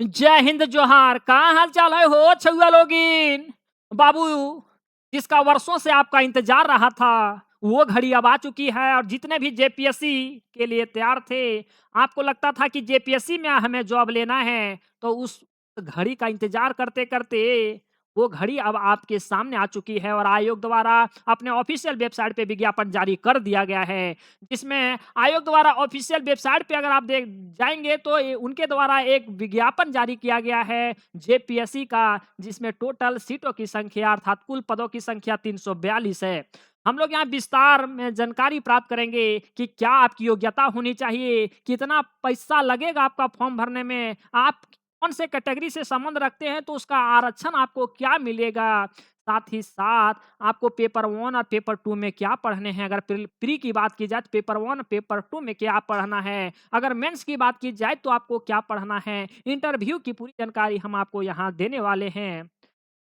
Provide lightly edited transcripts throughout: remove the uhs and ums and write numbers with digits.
जय हिंद जोहार। कहाँ हाल चाल है हो छुआ लोगिन? बाबू, जिसका वर्षों से आपका इंतजार रहा था, वो घड़ी अब आ चुकी है। और जितने भी जेपीएससी के लिए तैयार थे, आपको लगता था कि जेपीएससी में हमें जॉब लेना है, तो उस घड़ी का इंतजार करते करते वो घड़ी अब आपके सामने आ चुकी है। और आयोग द्वारा अपने ऑफिशियल वेबसाइट पे विज्ञापन जारी कर दिया गया है, जिसमें आयोग द्वारा ऑफिशियल वेबसाइट पे अगर आप देख जाएंगे तो उनके द्वारा एक विज्ञापन जारी किया गया है जेपीएससी का, जिसमें टोटल सीटों की संख्या अर्थात कुल पदों की संख्या 342 है। हम लोग यहाँ विस्तार में जानकारी प्राप्त करेंगे कि क्या आपकी योग्यता होनी चाहिए, कितना पैसा लगेगा आपका फॉर्म भरने में, आप कौन से कैटेगरी से संबंध रखते हैं तो उसका आरक्षण आपको क्या मिलेगा, साथ ही साथ आपको पेपर 1 और पेपर 2 में क्या पढ़ने हैं। अगर प्री की बात की जाए तो पेपर 1 पेपर 2 में क्या पढ़ना है, अगर मेंस की बात की जाए तो आपको क्या पढ़ना है, इंटरव्यू की पूरी जानकारी हम आपको यहाँ देने वाले हैं।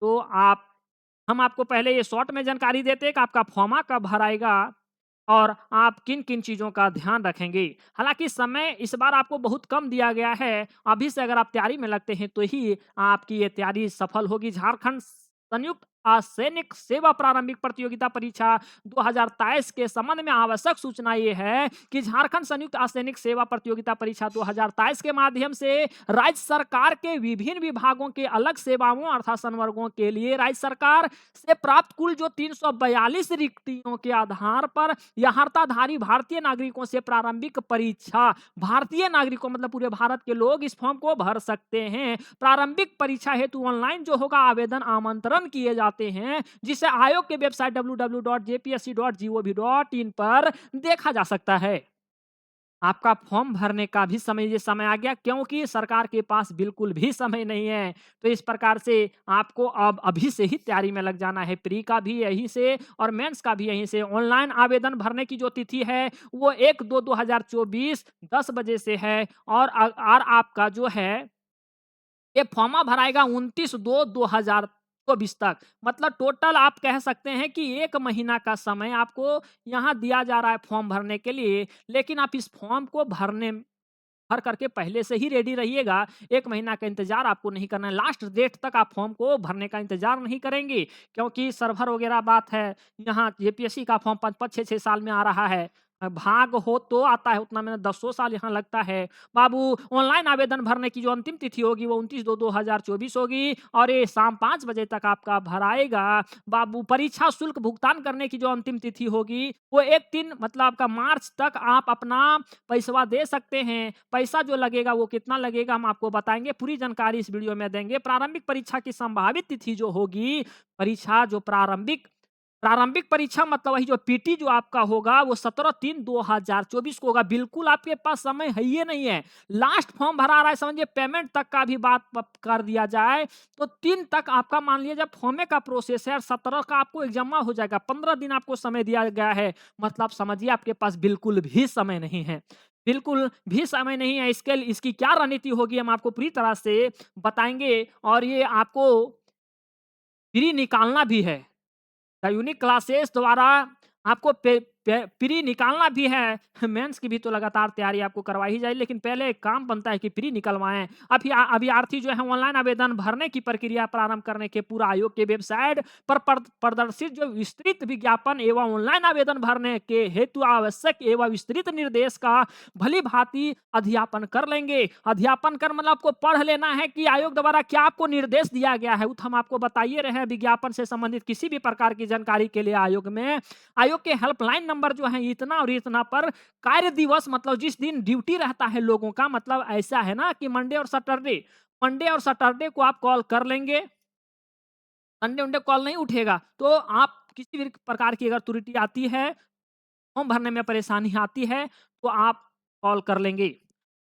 तो हम आपको पहले ये शॉर्ट में जानकारी देते हैं कि आपका फॉर्मा कब भराएगा और आप किन किन चीज़ों का ध्यान रखेंगे। हालांकि समय इस बार आपको बहुत कम दिया गया है, अभी से अगर आप तैयारी में लगते हैं तो ही आपकी ये तैयारी सफल होगी। झारखंड संयुक्त असैनिक सेवा प्रारंभिक प्रतियोगिता परीक्षा 2023 के संबंध में आवश्यक सूचना ये है कि झारखंड संयुक्त असैनिक सेवा प्रतियोगिता परीक्षा 2023 के माध्यम से राज्य सरकार के विभिन्न विभागों के अलग सेवाओं अर्थात संवर्गों के लिए राज्य सरकार से प्राप्त कुल जो 342 रिक्तियों के आधार पर यहार्ताधारी भारतीय नागरिकों से प्रारंभिक परीक्षा, भारतीय नागरिकों मतलब पूरे भारत के लोग इस फॉर्म को भर सकते हैं। प्रारंभिक परीक्षा हेतु ऑनलाइन जो होगा आवेदन आमंत्रण किए जाते हैं, जिसे आयोग के वेबसाइट www.jpsc.gov.in पर देखा जा सकता है। आपका फॉर्म भरने का भी समय आ गया, क्योंकि सरकार के पास बिल्कुल भी समय नहीं है। तो इस प्रकार से आपको अब अभी से ही तैयारी में लग जाना है। प्री का भी यहीं से और मेंस का भी यहीं से। ऑनलाइन आवेदन भरने की जो तिथि है वो 1/2/2024 10 बजे से है। और आपका जो है ये फॉर्मा भराएगा 29/2/2024 तक। मतलब टोटल आप कह सकते हैं कि 1 महीना का समय आपको यहाँ दिया जा रहा है फॉर्म भरने के लिए। लेकिन आप इस फॉर्म को भर करके पहले से ही रेडी रहिएगा। 1 महीना का इंतजार आपको नहीं करना है। लास्ट डेट तक आप फॉर्म को भरने का इंतजार नहीं करेंगे, क्योंकि सर्वर वगैरह बात है। यहाँ जेपीएससी का फॉर्म 5-5, 6-6 साल में आ रहा है। भाग हो तो आता है, उतना में 10 साल यहाँ लगता है। बाबू, ऑनलाइन आवेदन भरने की जो अंतिम तिथि होगी वो 29/2/2024 होगी और ये शाम 5 बजे तक आपका भराएगा। बाबू, परीक्षा शुल्क भुगतान करने की जो अंतिम तिथि होगी वो 1-3 मतलब आपका मार्च तक आप अपना पैसा दे सकते हैं। पैसा जो लगेगा वो कितना लगेगा हम आपको बताएंगे, पूरी जानकारी इस वीडियो में देंगे। प्रारंभिक परीक्षा की संभावित तिथि जो होगी, परीक्षा जो प्रारंभिक प्रारंभिक परीक्षा मतलब वही जो पीटी जो आपका होगा वो 17/3/2024 को होगा। बिल्कुल आपके पास समय है ही नहीं है। लास्ट फॉर्म भरा रहा है, समझिए पेमेंट तक का भी बात कर दिया जाए तो 3 तक आपका मान लीजिए जब फॉर्मे का प्रोसेस है और 17 का आपको एग्जाम हो जाएगा। 15 दिन आपको समय दिया गया है। मतलब समझिए आपके पास बिल्कुल भी समय नहीं है, बिल्कुल भी समय नहीं है। इसकी क्या रणनीति होगी हम आपको पूरी तरह से बताएंगे। और ये आपको फ्री निकालना भी है। यूनिक क्लासेस द्वारा आपको प्री निकालना भी है। मेंस की भी तो लगातार तैयारी आपको करवाई ही जाए, लेकिन पहले एक काम बनता है कि प्री निकलवाएं। अभ्यर्थी जो है ऑनलाइन आवेदन भरने की प्रक्रिया प्रारंभ करने के पूरा आयोग के वेबसाइट पर प्रदर्शित जो विस्तृत विज्ञापन एवं ऑनलाइन आवेदन भरने के हेतु आवश्यक एवं विस्तृत निर्देश का भली भांति अध्यापन कर लेंगे। अध्यापन कर मतलब आपको पढ़ लेना है कि आयोग द्वारा क्या आपको निर्देश दिया गया है, हम आपको बताइए रहे हैं। विज्ञापन से संबंधित किसी भी प्रकार की जानकारी के लिए आयोग के हेल्पलाइन नंबर जो है इतना और इतना पर कार्य दिवस मतलब जिस दिन ड्यूटी रहता है लोगों का, मतलब ऐसा है ना कि मंडे और सैटरडे को आप कॉल कर लेंगे। संडे उंडे कॉल नहीं उठेगा तो आप किसी भी प्रकार की अगर त्रुटि आती है, फॉर्म भरने में परेशानी आती है तो आप कॉल कर लेंगे।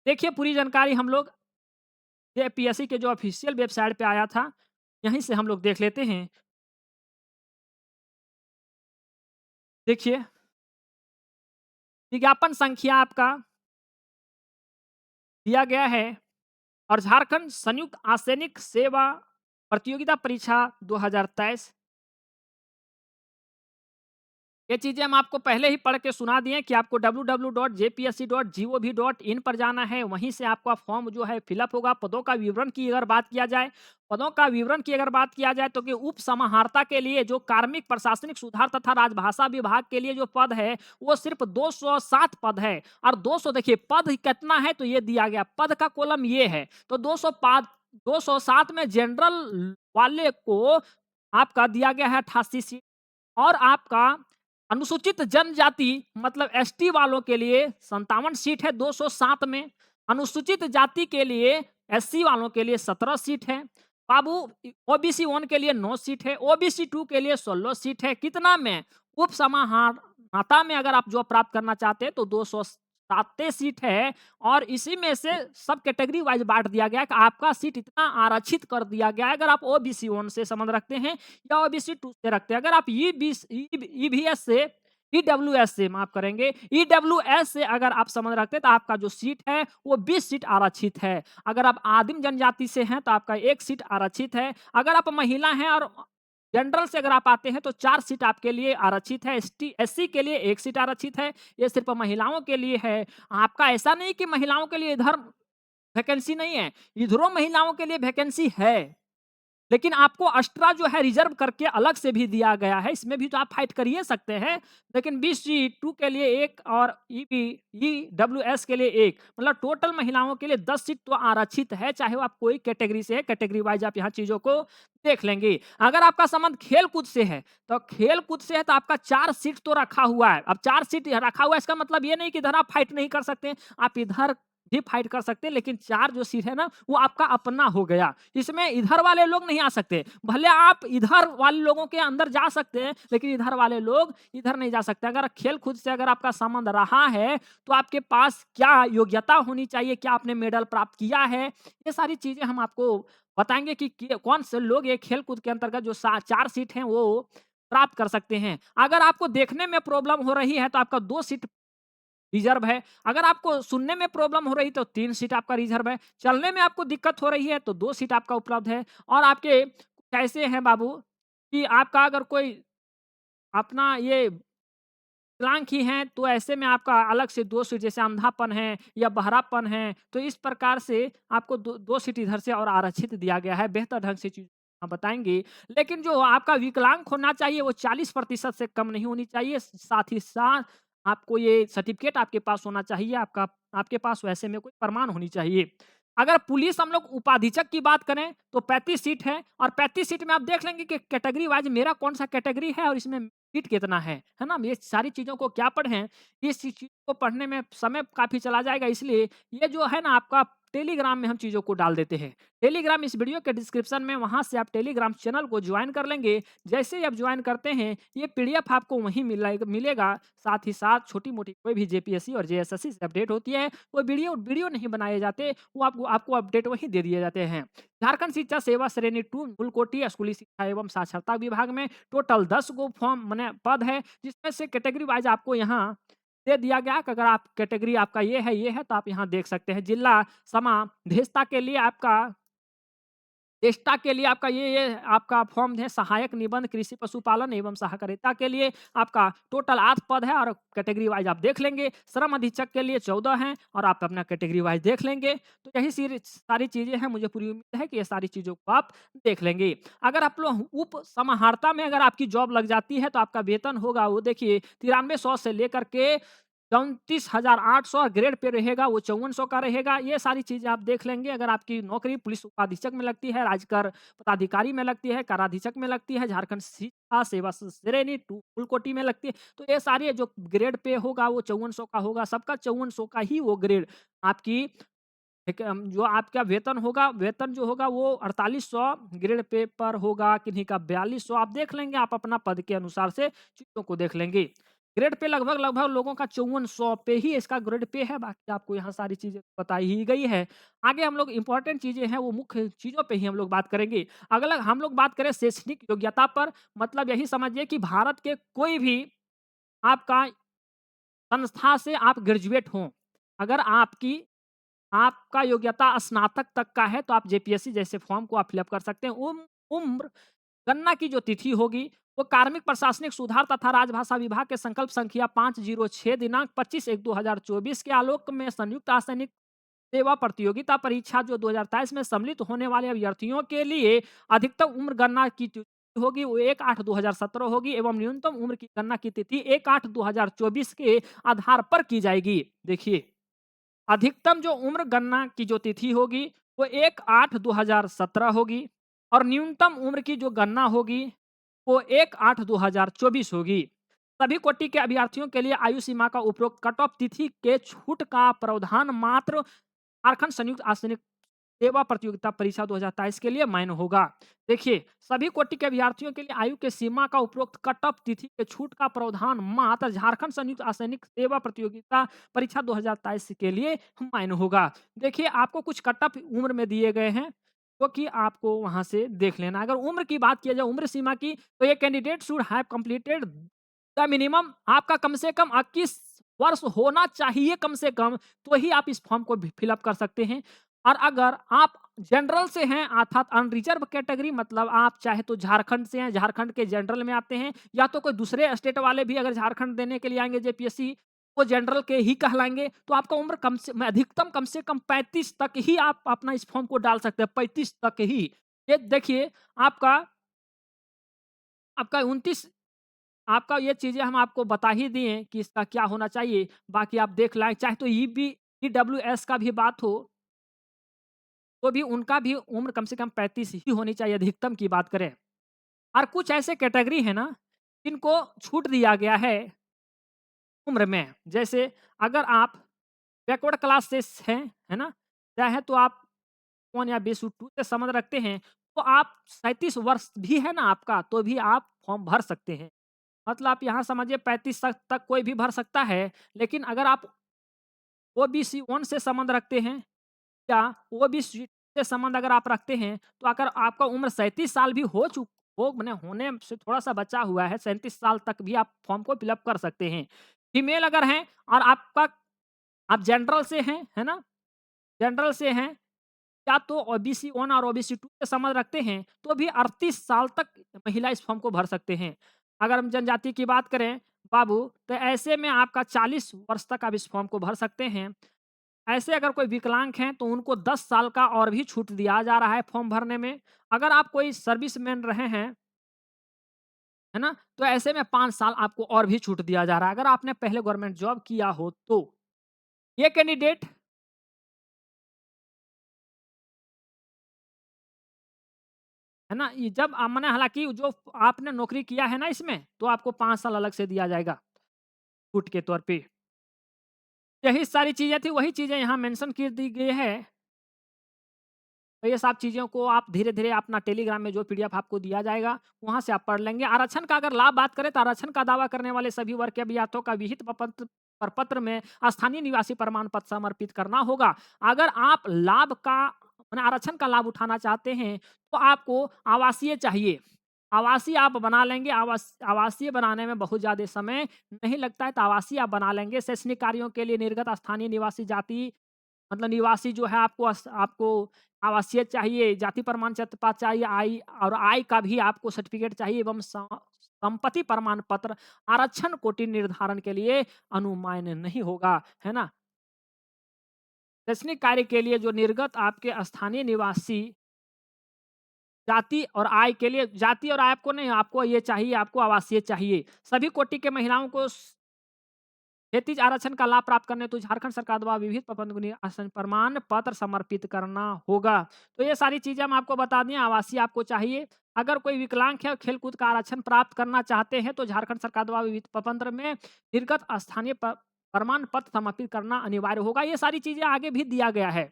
देखिए पूरी जानकारी हम लोग जेपीएससी के जो ऑफिशियल वेबसाइट पे आया था, यहीं से हम लोग देख लेते हैं। देखिए, विज्ञापन संख्या आपका दिया गया है और झारखंड संयुक्त आसैनिक सेवा प्रतियोगिता परीक्षा 2023 ये चीज़ें हम आपको पहले ही पढ़ के सुना दिए कि आपको www.jpsc.gov.in पर जाना है, वहीं से आपका फॉर्म जो है फिलअप होगा। पदों का विवरण की अगर बात किया जाए, तो कि उप समाहर्ता के लिए जो कार्मिक प्रशासनिक सुधार तथा राजभाषा विभाग के लिए जो पद है, वो सिर्फ 207 पद है। और 200 देखिए पद कितना है तो ये दिया गया, पद का कॉलम ये है, तो 207 में जनरल वाले को आपका दिया गया है 88 सीट, और आपका अनुसूचित जनजाति मतलब एसटी वालों के लिए 57 सीट है 207 में। अनुसूचित जाति के लिए एससी वालों के लिए 17 सीट है। बाबू ओबीसी 1 के लिए 9 सीट है, ओबीसी 2 के लिए 16 सीट है। कितना में? उप समाहर्ता में अगर आप जॉब प्राप्त करना चाहते हैं तो 207 सीट है, और इसी में से सब कैटेगरी वाइज बांट दिया गया है कि आपका सीट इतना आरक्षित कर दिया गया है अगर आप ओबीसी 1 से संबंध रखते हैं या ओबीसी 2 से रखते हैं। अगर आप ईवीएस से, ईडब्ल्यूएस से माफ करेंगे, ईडब्ल्यूएस से अगर आप संबंध रखते हैं तो आपका जो सीट है वो 20 सीट आरक्षित है। अगर आप आदिम जनजाति से हैं तो आपका 1 सीट आरक्षित है। अगर आप महिला हैं और जनरल से अगर आप आते हैं तो 4 सीट आपके लिए आरक्षित है। एससी के लिए 1 सीट आरक्षित है। ये सिर्फ महिलाओं के लिए है। आपका ऐसा नहीं कि महिलाओं के लिए इधर वैकेंसी नहीं है, इधरों महिलाओं के लिए वैकेंसी है, लेकिन आपको एक्स्ट्रा जो है रिजर्व करके अलग से भी दिया गया है। इसमें भी तो आप फाइट कर ही सकते हैं। लेकिन बीसी 2 के लिए 1 और ईडब्ल्यूएस के लिए 1, मतलब टोटल महिलाओं के लिए 10 सीट तो आरक्षित है, चाहे वो आप कोई कैटेगरी से है। कैटेगरी वाइज आप यहाँ चीजों को देख लेंगे। अगर आपका संबंध खेल-कूद से है, तो खेल-कूद से है तो आपका 4 सीट तो रखा हुआ है। अब 4 सीट रखा हुआ है, इसका मतलब ये नहीं कि इधर आप फाइट नहीं कर सकते, आप इधर भी फाइट कर सकते हैं, लेकिन 4 जो सीट है ना वो आपका अपना हो गया। इसमें इधर वाले लोग नहीं आ सकते। भले आप इधर वाले लोगों के अंदर जा सकते हैं, लेकिन इधर वाले लोग इधर नहीं जा सकते। अगर खेल-कूद से अगर आपका संबंध रहा है, तो आपके पास क्या योग्यता होनी चाहिए, क्या आपने मेडल प्राप्त किया है, ये सारी चीज़ें हम आपको बताएँगे कि कौन से लोग ये खेल-कूद के अंतर्गत जो 4 सीट हैं वो प्राप्त कर सकते हैं। अगर आपको देखने में प्रॉब्लम हो रही है तो आपका 2 सीट रिजर्व है। अगर आपको सुनने में प्रॉब्लम हो रही तो 3 सीट आपका रिजर्व है। चलने में आपको दिक्कत हो रही है तो 2 सीट आपका उपलब्ध है। और आपके कैसे हैं बाबू कि आपका अगर कोई अपना ये विकलांग ही हैं तो ऐसे में आपका अलग से 2 सीट, जैसे अंधापन है या बहरापन है, तो इस प्रकार से आपको 2 सीट इधर से और आरक्षित दिया गया है। बेहतर ढंग से चीज़ हम बताएँगे। लेकिन जो आपका विकलांग होना चाहिए वो 40% से कम नहीं होनी चाहिए। साथ ही साथ आपको ये सर्टिफ़िकेट आपके पास होना चाहिए, आपके पास वैसे में कोई प्रमाण होनी चाहिए। अगर पुलिस हम लोग उपाधीक्षक की बात करें तो 35 सीट है, और 35 सीट में आप देख लेंगे कि कैटेगरी वाइज़ मेरा कौन-सा कैटेगरी है और इसमें सीट कितना है ना? ये सारी चीज़ों को क्या पढ़ें, इस चीज़ को पढ़ने में समय काफ़ी चला जाएगा, इसलिए ये जो है ना आपका टेलीग्राम में हम चीज़ों को डाल देते हैं। टेलीग्राम इस वीडियो के डिस्क्रिप्शन में, वहाँ से आप टेलीग्राम चैनल को जॉइन कर लेंगे। जैसे ही आप जॉइन करते हैं, ये पीडीएफ आपको वहीं मिलेगा। साथ ही साथ छोटी-मोटी कोई भी जेपीएससी और जेएसएससी से अपडेट होती है, वो वीडियो वीडियो नहीं बनाए जाते, वो आपको आपको अपडेट वहीं दे दिए जाते हैं। झारखंड शिक्षा सेवा श्रेणी 2 मूलकोटि स्कूली शिक्षा एवं साक्षरता विभाग में टोटल 10 गो फॉर्म माने पद है, जिसमें से कैटेगरी वाइज आपको यहाँ दे दिया गया कि अगर आप कैटेगरी आपका ये है तो आप यहाँ देख सकते हैं। जिला समादेष्टा के लिए आपका चेष्टा के लिए आपका ये आपका फॉर्म है। सहायक निबंध कृषि पशुपालन एवं सहकारिता के लिए आपका टोटल 8 पद है, और कैटेगरी वाइज आप देख लेंगे। श्रम अधीक्षक के लिए 14 हैं, और आप अपना कैटेगरी वाइज देख लेंगे। तो यही सारी चीज़ें हैं, मुझे पूरी उम्मीद है कि ये सारी चीज़ों को आप देख लेंगे। अगर आप लोग उप समाहर्ता में अगर आपकी जॉब लग जाती है तो आपका वेतन होगा वो देखिए 9300 से लेकर के 34,800, और ग्रेड पे रहेगा वो 5400 का रहेगा। ये सारी चीज़ें आप देख लेंगे। अगर आपकी नौकरी पुलिस उपाधीक्षक में लगती है, राजकर पदाधिकारी में लगती है, काराधीक्षक में लगती है, झारखंड शिक्षा सेवा श्रेणी 2 फुलकोटी में लगती है, तो ये सारी जो ग्रेड पे होगा वो 5400 का होगा। सबका 5400 का ही वो ग्रेड आपकी जो आपका वेतन होगा, वेतन जो होगा वो 4800 ग्रेड पे पर होगा, किन्हीं का 4200। आप देख लेंगे, आप अपना पद के अनुसार से चीज़ों को देख लेंगे। ग्रेड पे लगभग लोगों का 5400 पे ही इसका ग्रेड पे है, बाकी आपको यहाँ सारी चीज़ें बताई ही गई है। आगे हम लोग इम्पोर्टेंट चीज़ें हैं वो मुख्य चीज़ों पे ही हम लोग बात करेंगे। अगला हम लोग बात करें शैक्षणिक योग्यता पर, मतलब यही समझिए कि भारत के कोई भी आपका संस्था से आप ग्रेजुएट हों, अगर आपका योग्यता स्नातक तक का है तो आप जेपीएससी जैसे फॉर्म को आप फिलअप कर सकते हैं। उम्र गणना की जो तिथि होगी वो कार्मिक प्रशासनिक सुधार तथा राजभाषा विभाग के संकल्प संख्या 506 दिनांक 25/1/2024 के आलोक में संयुक्त रासायनिक सेवा प्रतियोगिता परीक्षा जो 2023 में सम्मिलित होने वाले अभ्यर्थियों के लिए अधिकतम उम्र गणना की तिथि होगी वो 1/8/2017 होगी एवं न्यूनतम उम्र की गणना की तिथि 1/8/2024 के आधार पर की जाएगी। देखिए, अधिकतम जो उम्र गणना की जो तिथि होगी वो 1/8/2017 होगी और न्यूनतम उम्र की जो गणना होगी वो 1/8/2024 होगी। सभी कोटि के अभ्यर्थियों के लिए आयु सीमा का उपरोक्त कट ऑफ तिथि के छूट का प्रावधान मात्र झारखंड संयुक्त आसनिक सेवा प्रतियोगिता परीक्षा 2023 के लिए मान्य होगा। देखिए, सभी कोटि के अभ्यर्थियों के लिए आयु के सीमा का उपरोक्त कट ऑफ तिथि के छूट का प्रावधान मात्र झारखंड संयुक्त आसनिक सेवा प्रतियोगिता परीक्षा 2023 के लिए मान्य होगा। देखिए, आपको कुछ कट ऑफ उम्र में दिए गए हैं जो कि आपको वहां से देख लेना। अगर उम्र की बात किया जाए, उम्र सीमा की, तो ये candidate should have completed the minimum, आपका कम से कम 21 वर्ष होना चाहिए कम से कम, तो ही आप इस फॉर्म को फिलअप कर सकते हैं। और अगर आप जनरल से हैं अर्थात अनरिजर्व कैटेगरी, मतलब आप चाहे तो झारखंड से हैं, झारखंड के जनरल में आते हैं, या तो कोई दूसरे स्टेट वाले भी अगर झारखंड देने के लिए आएंगे जेपीएससी, वो जनरल के ही कहलाएंगे, तो आपका उम्र अधिकतम कम से कम 35 तक ही आप अपना इस फॉर्म को डाल सकते हैं, 35 तक ही। ये देखिए, आपका आपका 29, आपका ये चीज़ें हम आपको बता ही दिए कि इसका क्या होना चाहिए, बाकी आप देख लाएँ। चाहे तो ईडब्ल्यूएस का भी बात हो, तो भी उनका भी उम्र कम से कम 35 ही होनी चाहिए, अधिकतम की बात करें। और कुछ ऐसे कैटेगरी है ना, जिनको छूट दिया गया है उम्र में। जैसे अगर आप बैकवर्ड क्लास से हैं, है ना? चाहे तो आप 1 या BSU 2 से संबंध रखते हैं, तो आप 37 वर्ष भी है ना आपका, तो भी आप फॉर्म भर सकते हैं। मतलब आप यहाँ समझिए 35 तक कोई भी भर सकता है, लेकिन अगर आप OBC 1 से संबंध रखते हैं या OBC से संबंध अगर आप रखते हैं, तो अगर आपका उम्र 37 साल भी हो माने होने से थोड़ा-सा बचा हुआ है, 37 साल तक भी आप फॉर्म को फिलअप कर सकते हैं। फीमेल अगर हैं और आप जनरल से हैं, है ना? जनरल से हैं या तो OBC 1 और OBC 2 से संबंध रखते हैं, तो भी 38 साल तक महिला इस फॉर्म को भर सकते हैं। अगर हम जनजाति की बात करें बाबू, तो ऐसे में आपका 40 वर्ष तक आप इस फॉर्म को भर सकते हैं। ऐसे अगर कोई विकलांग हैं, तो उनको 10 साल का और भी छूट दिया जा रहा है फॉर्म भरने में। अगर आप कोई सर्विसमैन रहे हैं, है ना? तो ऐसे में 5 साल आपको और भी छूट दिया जा रहा है, अगर आपने पहले गवर्नमेंट जॉब किया हो तो। ये कैंडिडेट, है ना? ये जब माने हालाँकि जो आपने नौकरी किया है ना इसमें, तो आपको 5 साल अलग से दिया जाएगा, छूट के तौर पे। यही सारी चीज़ें थी, वही चीज़ें यहाँ मेंशन कर दी गई है। तो ये सब चीज़ों को आप धीरे-धीरे अपना टेलीग्राम में जो पीडीएफ आपको दिया जाएगा, वहाँ से आप पढ़ लेंगे। आरक्षण का अगर लाभ बात करें, तो आरक्षण का दावा करने वाले सभी वर्ग के अभ्यर्थियों का विहित प्रपत्र में स्थानीय निवासी प्रमाण पत्र समर्पित करना होगा। अगर आप लाभ का माने आरक्षण का लाभ उठाना चाहते हैं, तो आपको आवासीय चाहिए। आवासीय आप बना लेंगे, आवासीय बनाने में बहुत ज़्यादा समय नहीं लगता है, तो आवासीय आप बना लेंगे। शैक्षणिक कार्यों के लिए निर्गत स्थानीय निवासी जाति, मतलब निवासी जो है आपको आवासीय चाहिए, जाति प्रमाण पत्र चाहिए, आय का भी आपको सर्टिफिकेट चाहिए एवं संपत्ति प्रमाण पत्र आरक्षण कोटि निर्धारण के लिए अनुमान्य नहीं होगा, है ना? शैक्षणिक कार्य के लिए जो निर्गत आपके स्थानीय निवासी जाति और आय के लिए, जाति और आय आपको नहीं, आपको ये चाहिए, आपको आवासीय चाहिए। सभी कोटि के महिलाओं को क्षैतिज आरक्षण का लाभ प्राप्त करने तो झारखंड सरकार द्वारा विविध आसन प्रमाण पत्र समर्पित करना होगा। तो ये सारी चीजें हम आपको बता दें, आवासीय आपको चाहिए। अगर कोई विकलांग है और खेलकूद का आरक्षण प्राप्त करना चाहते हैं, तो झारखंड सरकार द्वारा विविध प्रपत्र में निर्गत स्थानीय प्रमाण पत्र समर्पित करना अनिवार्य होगा। ये सारी चीजें आगे भी दिया गया है,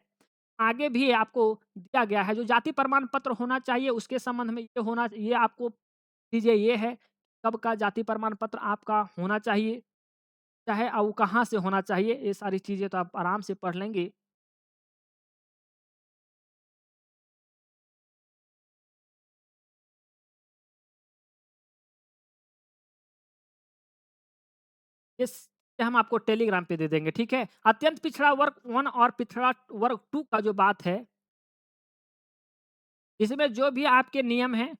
आगे भी आपको दिया गया है। जो जाति प्रमाण पत्र होना चाहिए, उसके संबंध में ये आपको चीजें ये है, कब का जाति प्रमाण पत्र आपका होना चाहिए, चाहे वो कहाँ से होना चाहिए, ये सारी चीज़ें तो आप आराम से पढ़ लेंगे। इस हम आपको टेलीग्राम पे दे देंगे, ठीक है? अत्यंत पिछड़ा वर्ग 1 और पिछड़ा वर्ग 2 का जो बात है, इसमें जो भी आपके नियम हैं,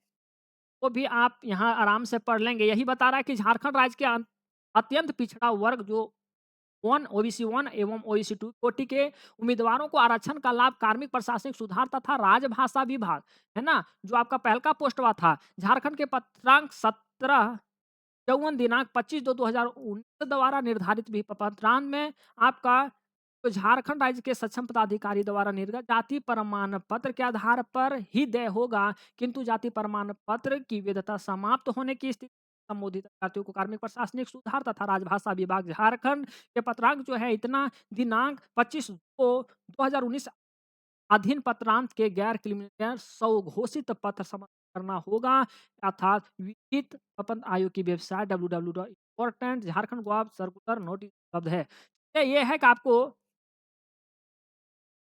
वो भी आप यहाँ आराम से पढ़ लेंगे। यही बता रहा है कि झारखंड राज्य के अत्यंत पिछड़ा वर्ग जो 1 ओबीसी 1 एवं ओबीसी 2 कोटि के उम्मीदवारों को आरक्षण का लाभ कार्मिक प्रशासनिक सुधार तथा राजभाषा विभाग, है ना? जो आपका पहल का पोस्टवा था, झारखंड के पत्रांक 17 54 दिनांक 25/2/2019 द्वारा निर्धारित भी पत्रांत में आपका तो झारखंड राज्य के सक्षम पदाधिकारी द्वारा निर्गत जाति प्रमाण पत्र के आधार पर ही देय होगा, किंतु जाति प्रमाण पत्र की वैधता समाप्त होने की स्थिति में संबोधित अभ्यर्थियों को कार्मिक प्रशासनिक सुधार तथा राजभाषा विभाग झारखंड के पत्रांक जो है इतना दिनांक 25 को 2019 अधीन पत्रांत के गैर क्रिमिनल स्वघोषित पत्र समर्पित करना होगा अर्थात विहित प्रबंध आयोग की वेबसाइट www.important झारखंड गॉव सर्कुलर नोटिस उपलब्ध है। ये है कि आपको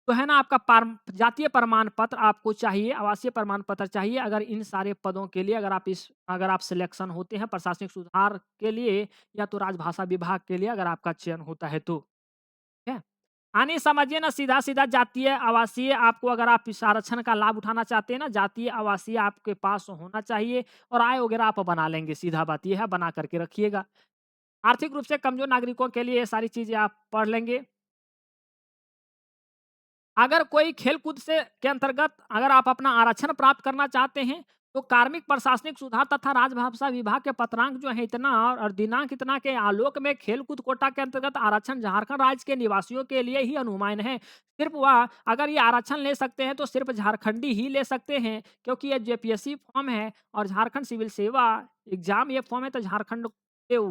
तो है ना आपका जातीय प्रमाण पत्र आपको चाहिए, आवासीय प्रमाण पत्र चाहिए अगर इन सारे पदों के लिए अगर आप सिलेक्शन होते हैं प्रशासनिक सुधार के लिए या तो राजभाषा विभाग के लिए अगर आपका चयन होता है तो। ठीक है? यानी समझिए ना सीधा-सीधा जातीय आवासीय आपको अगर आप इस आरक्षण का लाभ उठाना चाहते हैं ना जातीय आवासीय आपके पास होना चाहिए और आय वगैरह आप बना लेंगे, सीधा बात ये है बना करके रखिएगा। आर्थिक रूप से कमजोर नागरिकों के लिए ये सारी चीज़ें आप पढ़ लेंगे। अगर कोई खेल-कूद से के अंतर्गत अगर आप अपना आरक्षण प्राप्त करना चाहते हैं, तो कार्मिक प्रशासनिक सुधार तथा राजभाषा विभाग के पत्रांक जो है इतना और दिनांक इतना के आलोक में खेल-कूद कोटा के अंतर्गत आरक्षण झारखंड राज्य के निवासियों के लिए ही अनुमान्य है। सिर्फ वह अगर ये आरक्षण ले सकते हैं, तो सिर्फ झारखंडी ही ले सकते हैं, क्योंकि ये जेपीएससी फॉर्म है और झारखंड सिविल सेवा एग्जाम ये फॉर्म है, तो झारखंड के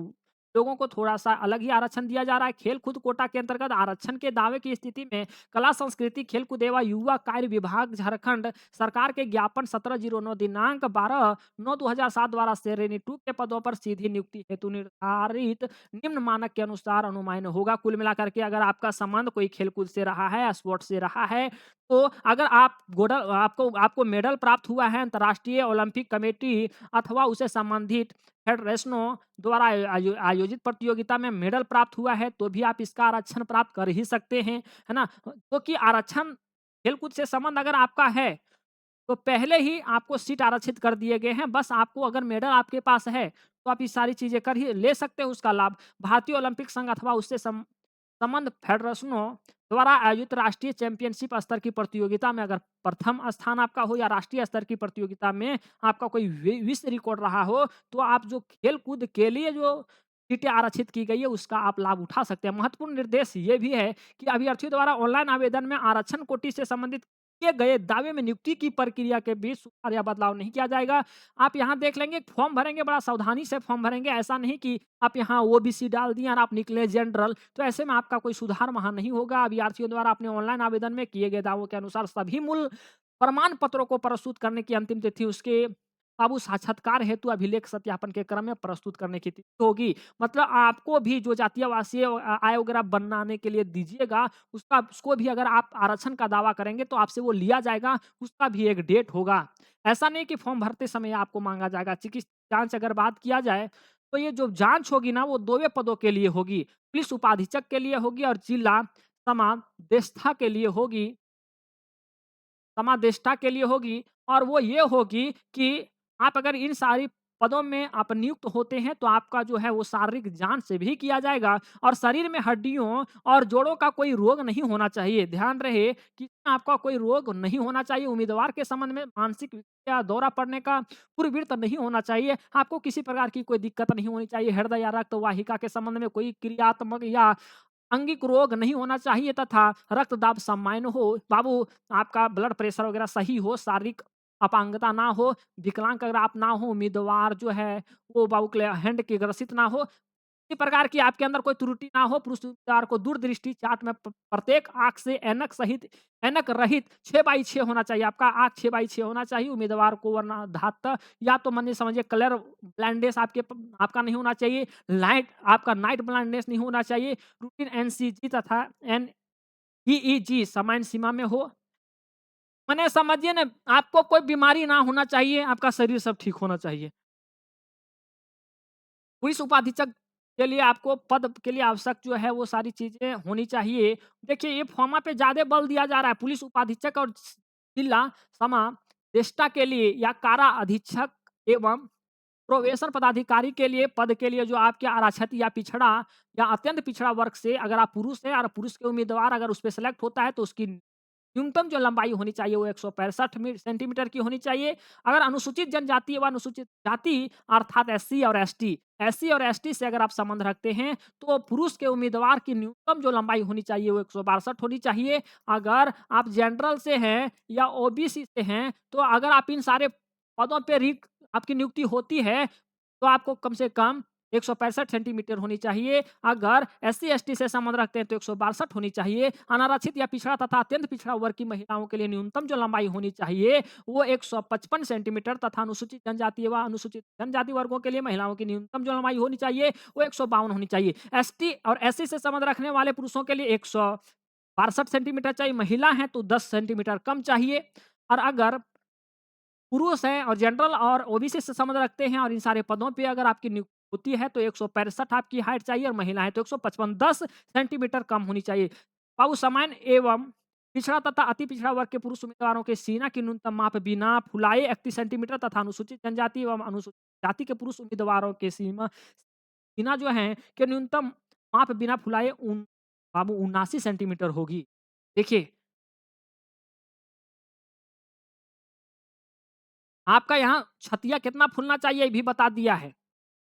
लोगों को थोड़ा-सा अलग ही आरक्षण दिया जा रहा है। खेल-कूद कोटा के अंतर्गत आरक्षण के दावे की स्थिति में कला संस्कृति खेलकूद एवं युवा कार्य विभाग झारखंड सरकार के ज्ञापन 1709 दिनांक 12/9/2007 द्वारा श्रेणी 2 के पदों पर सीधी नियुक्ति हेतु निर्धारित निम्न मानक के अनुसार अनुमान्य होगा। कुल मिलाकर के अगर आपका संबंध कोई खेलकूद से रहा है, स्पोर्ट्स से रहा है, तो अगर आप आपको मेडल प्राप्त हुआ है अंतर्राष्ट्रीय ओलंपिक कमेटी अथवा उसे संबंधित फेडरेशनों द्वारा आयोजित प्रतियोगिता में मेडल प्राप्त हुआ है, तो भी आप इसका आरक्षण प्राप्त कर ही सकते हैं। है ना? क्योंकि आरक्षण खेलकूद से संबंध अगर आपका है, तो पहले ही आपको सीट आरक्षित कर दिए गए हैं। बस आपको अगर मेडल आपके पास है, तो आप ये सारी चीज़ें कर ही ले सकते हैं उसका लाभ। भारतीय ओलंपिक संघ अथवा उससे संबंध फेडरेशनों द्वारा आयोजित राष्ट्रीय चैंपियनशिप स्तर की प्रतियोगिता में अगर प्रथम स्थान आपका हो या राष्ट्रीय स्तर की प्रतियोगिता में आपका कोई विश्व रिकॉर्ड रहा हो, तो आप जो खेल-कूद के लिए जो सीटें आरक्षित की गई है, उसका आप लाभ उठा सकते हैं। महत्वपूर्ण निर्देश ये भी है कि अभ्यर्थियों द्वारा ऑनलाइन आवेदन में आरक्षण कोटि से संबंधित किए गए दावे में नियुक्ति की प्रक्रिया के बीच सुधार या बदलाव नहीं किया जाएगा। आप यहाँ देख लेंगे फॉर्म भरेंगे, बड़ा सावधानी से फॉर्म भरेंगे। ऐसा नहीं कि आप यहाँ ओबीसी डाल दिए और आप निकले जनरल, तो ऐसे में आपका कोई सुधार वहाँ नहीं होगा। अभ्यर्थियों द्वारा अपने ऑनलाइन आवेदन में किए गए दावों के अनुसार सभी मूल प्रमाण पत्रों को प्रस्तुत करने की अंतिम तिथि उसके अब उस साक्षात्कार हेतु अभिलेख सत्यापन के क्रम में प्रस्तुत करने की तिथि होगी। मतलब आपको भी जो जातीय आवासीय आय वगैरह बनाने के लिए दीजिएगा, उसको भी अगर आप आरक्षण का दावा करेंगे, तो आपसे वो लिया जाएगा, उसका भी एक डेट होगा। ऐसा नहीं कि फॉर्म भरते समय आपको माँगा जाएगा। चिकित्सा जाँच अगर बात किया जाए, तो ये जो जाँच होगी ना, वो 2 पदों के लिए होगी। पुलिस उपाधीक्षक के लिए होगी और जिला समादेष्टा के लिए होगी। समादेष्टा के लिए होगी और वो ये होगी कि आप अगर इन सारी पदों में आप नियुक्त होते हैं, तो आपका जो है वो शारीरिक जाँच से भी किया जाएगा और शरीर में हड्डियों और जोड़ों का कोई रोग नहीं होना चाहिए। ध्यान रहे कि आपका कोई रोग नहीं होना चाहिए। उम्मीदवार के संबंध में मानसिक या दौरा पड़ने का पूर्ववृत्त नहीं होना चाहिए। आपको किसी प्रकार की कोई दिक्कत नहीं होनी चाहिए। हृदय या रक्त वाहिका के संबंध में कोई क्रियात्मक या अंगिक रोग नहीं होना चाहिए तथा रक्तदाब सामान्य हो। बाबू आपका ब्लड प्रेशर वगैरह सही हो, शारीरिक अपांगता ना हो, विकलांग अगर आप ना हो, उम्मीदवार जो है वो बाबू के हैंड की ग्रसित ना हो, किसी प्रकार की आपके अंदर कोई त्रुटि ना हो। पुरुष उम्मीदवार को दूरदृष्टि चार्ट में प्रत्येक आँख से ऐनक रहित 6/6 होना चाहिए। आपका आँख 6/6 होना चाहिए उम्मीदवार को, वरना धात या तो मानिए समझिए कलर ब्लाइंडनेस आपका नहीं होना चाहिए, आपका नाइट ब्लाइंडनेस नहीं होना चाहिए, रूटीन एनसीजी तथा एनईईजी सामान्य सीमा में हो। माने समझिए ना आपको कोई बीमारी ना होना चाहिए, आपका शरीर सब ठीक होना चाहिए। पुलिस उपाधीक्षक के लिए आपको पद के लिए आवश्यक जो है वो सारी चीज़ें होनी चाहिए। देखिए ये फॉर्मा पे ज़्यादा बल दिया जा रहा है। पुलिस उपाधीक्षक और जिला समादेष्टा के लिए या कारा अधीक्षक एवं प्रोबेशन पदाधिकारी के लिए पद के लिए जो आपके आरक्षित या पिछड़ा या अत्यंत पिछड़ा वर्ग से अगर आप पुरुष हैं और पुरुष के उम्मीदवार अगर उस पे सेलेक्ट होता है तो उसकी न्यूनतम जो लंबाई होनी चाहिए वो 165 सेंटीमीटर की होनी चाहिए। अगर अनुसूचित जनजाति व अनुसूचित जाति अर्थात एससी और एसटी से अगर आप संबंध रखते हैं तो पुरुष के उम्मीदवार की न्यूनतम जो लंबाई होनी चाहिए वो 162 होनी चाहिए। अगर आप जनरल से हैं या ओबीसी से हैं तो अगर आप इन सारे पदों पे आपकी नियुक्ति होती है तो आपको कम से कम 165 सेंटीमीटर होनी चाहिए। अगर एससी-एसटी से संबंध रखते हैं तो 162 होनी चाहिए। अनारक्षित या पिछड़ा तथा अत्यंत पिछड़ा वर्ग की महिलाओं के लिए न्यूनतम जो लंबाई होनी चाहिए वो 155 सेंटीमीटर तथा अनुसूचित जनजाति व अनुसूचित जनजाति वर्गों के लिए महिलाओं की न्यूनतम जो लंबाई होनी चाहिए वो 152 होनी चाहिए। एसटी और एससी से संबंध रखने वाले पुरुषों के लिए 162 सेंटीमीटर चाहिए, महिला हैं तो 10 सेंटीमीटर कम चाहिए। और अगर पुरुष हैं और जनरल और ओबीसी से संबंध रखते हैं और इन सारे पदों पे अगर आपकी नियुक्ति होती है तो 165 आपकी हाइट चाहिए और महिला है तो 155 10 सेंटीमीटर कम होनी चाहिए। सामान्य एवं पिछड़ा तथा अति पिछड़ा वर्ग के पुरुष उम्मीदवारों के सीना की न्यूनतम माप बिना फुलाए 31 सेंटीमीटर तथा अनुसूचित जनजाति एवं अनुसूचित जाति के पुरुष उम्मीदवारों के सीना जो है कि न्यूनतम माप बिना फुलाए 79 सेंटीमीटर होगी। देखिए आपका यहाँ छतिया कितना फूलना चाहिए ये भी बता दिया है।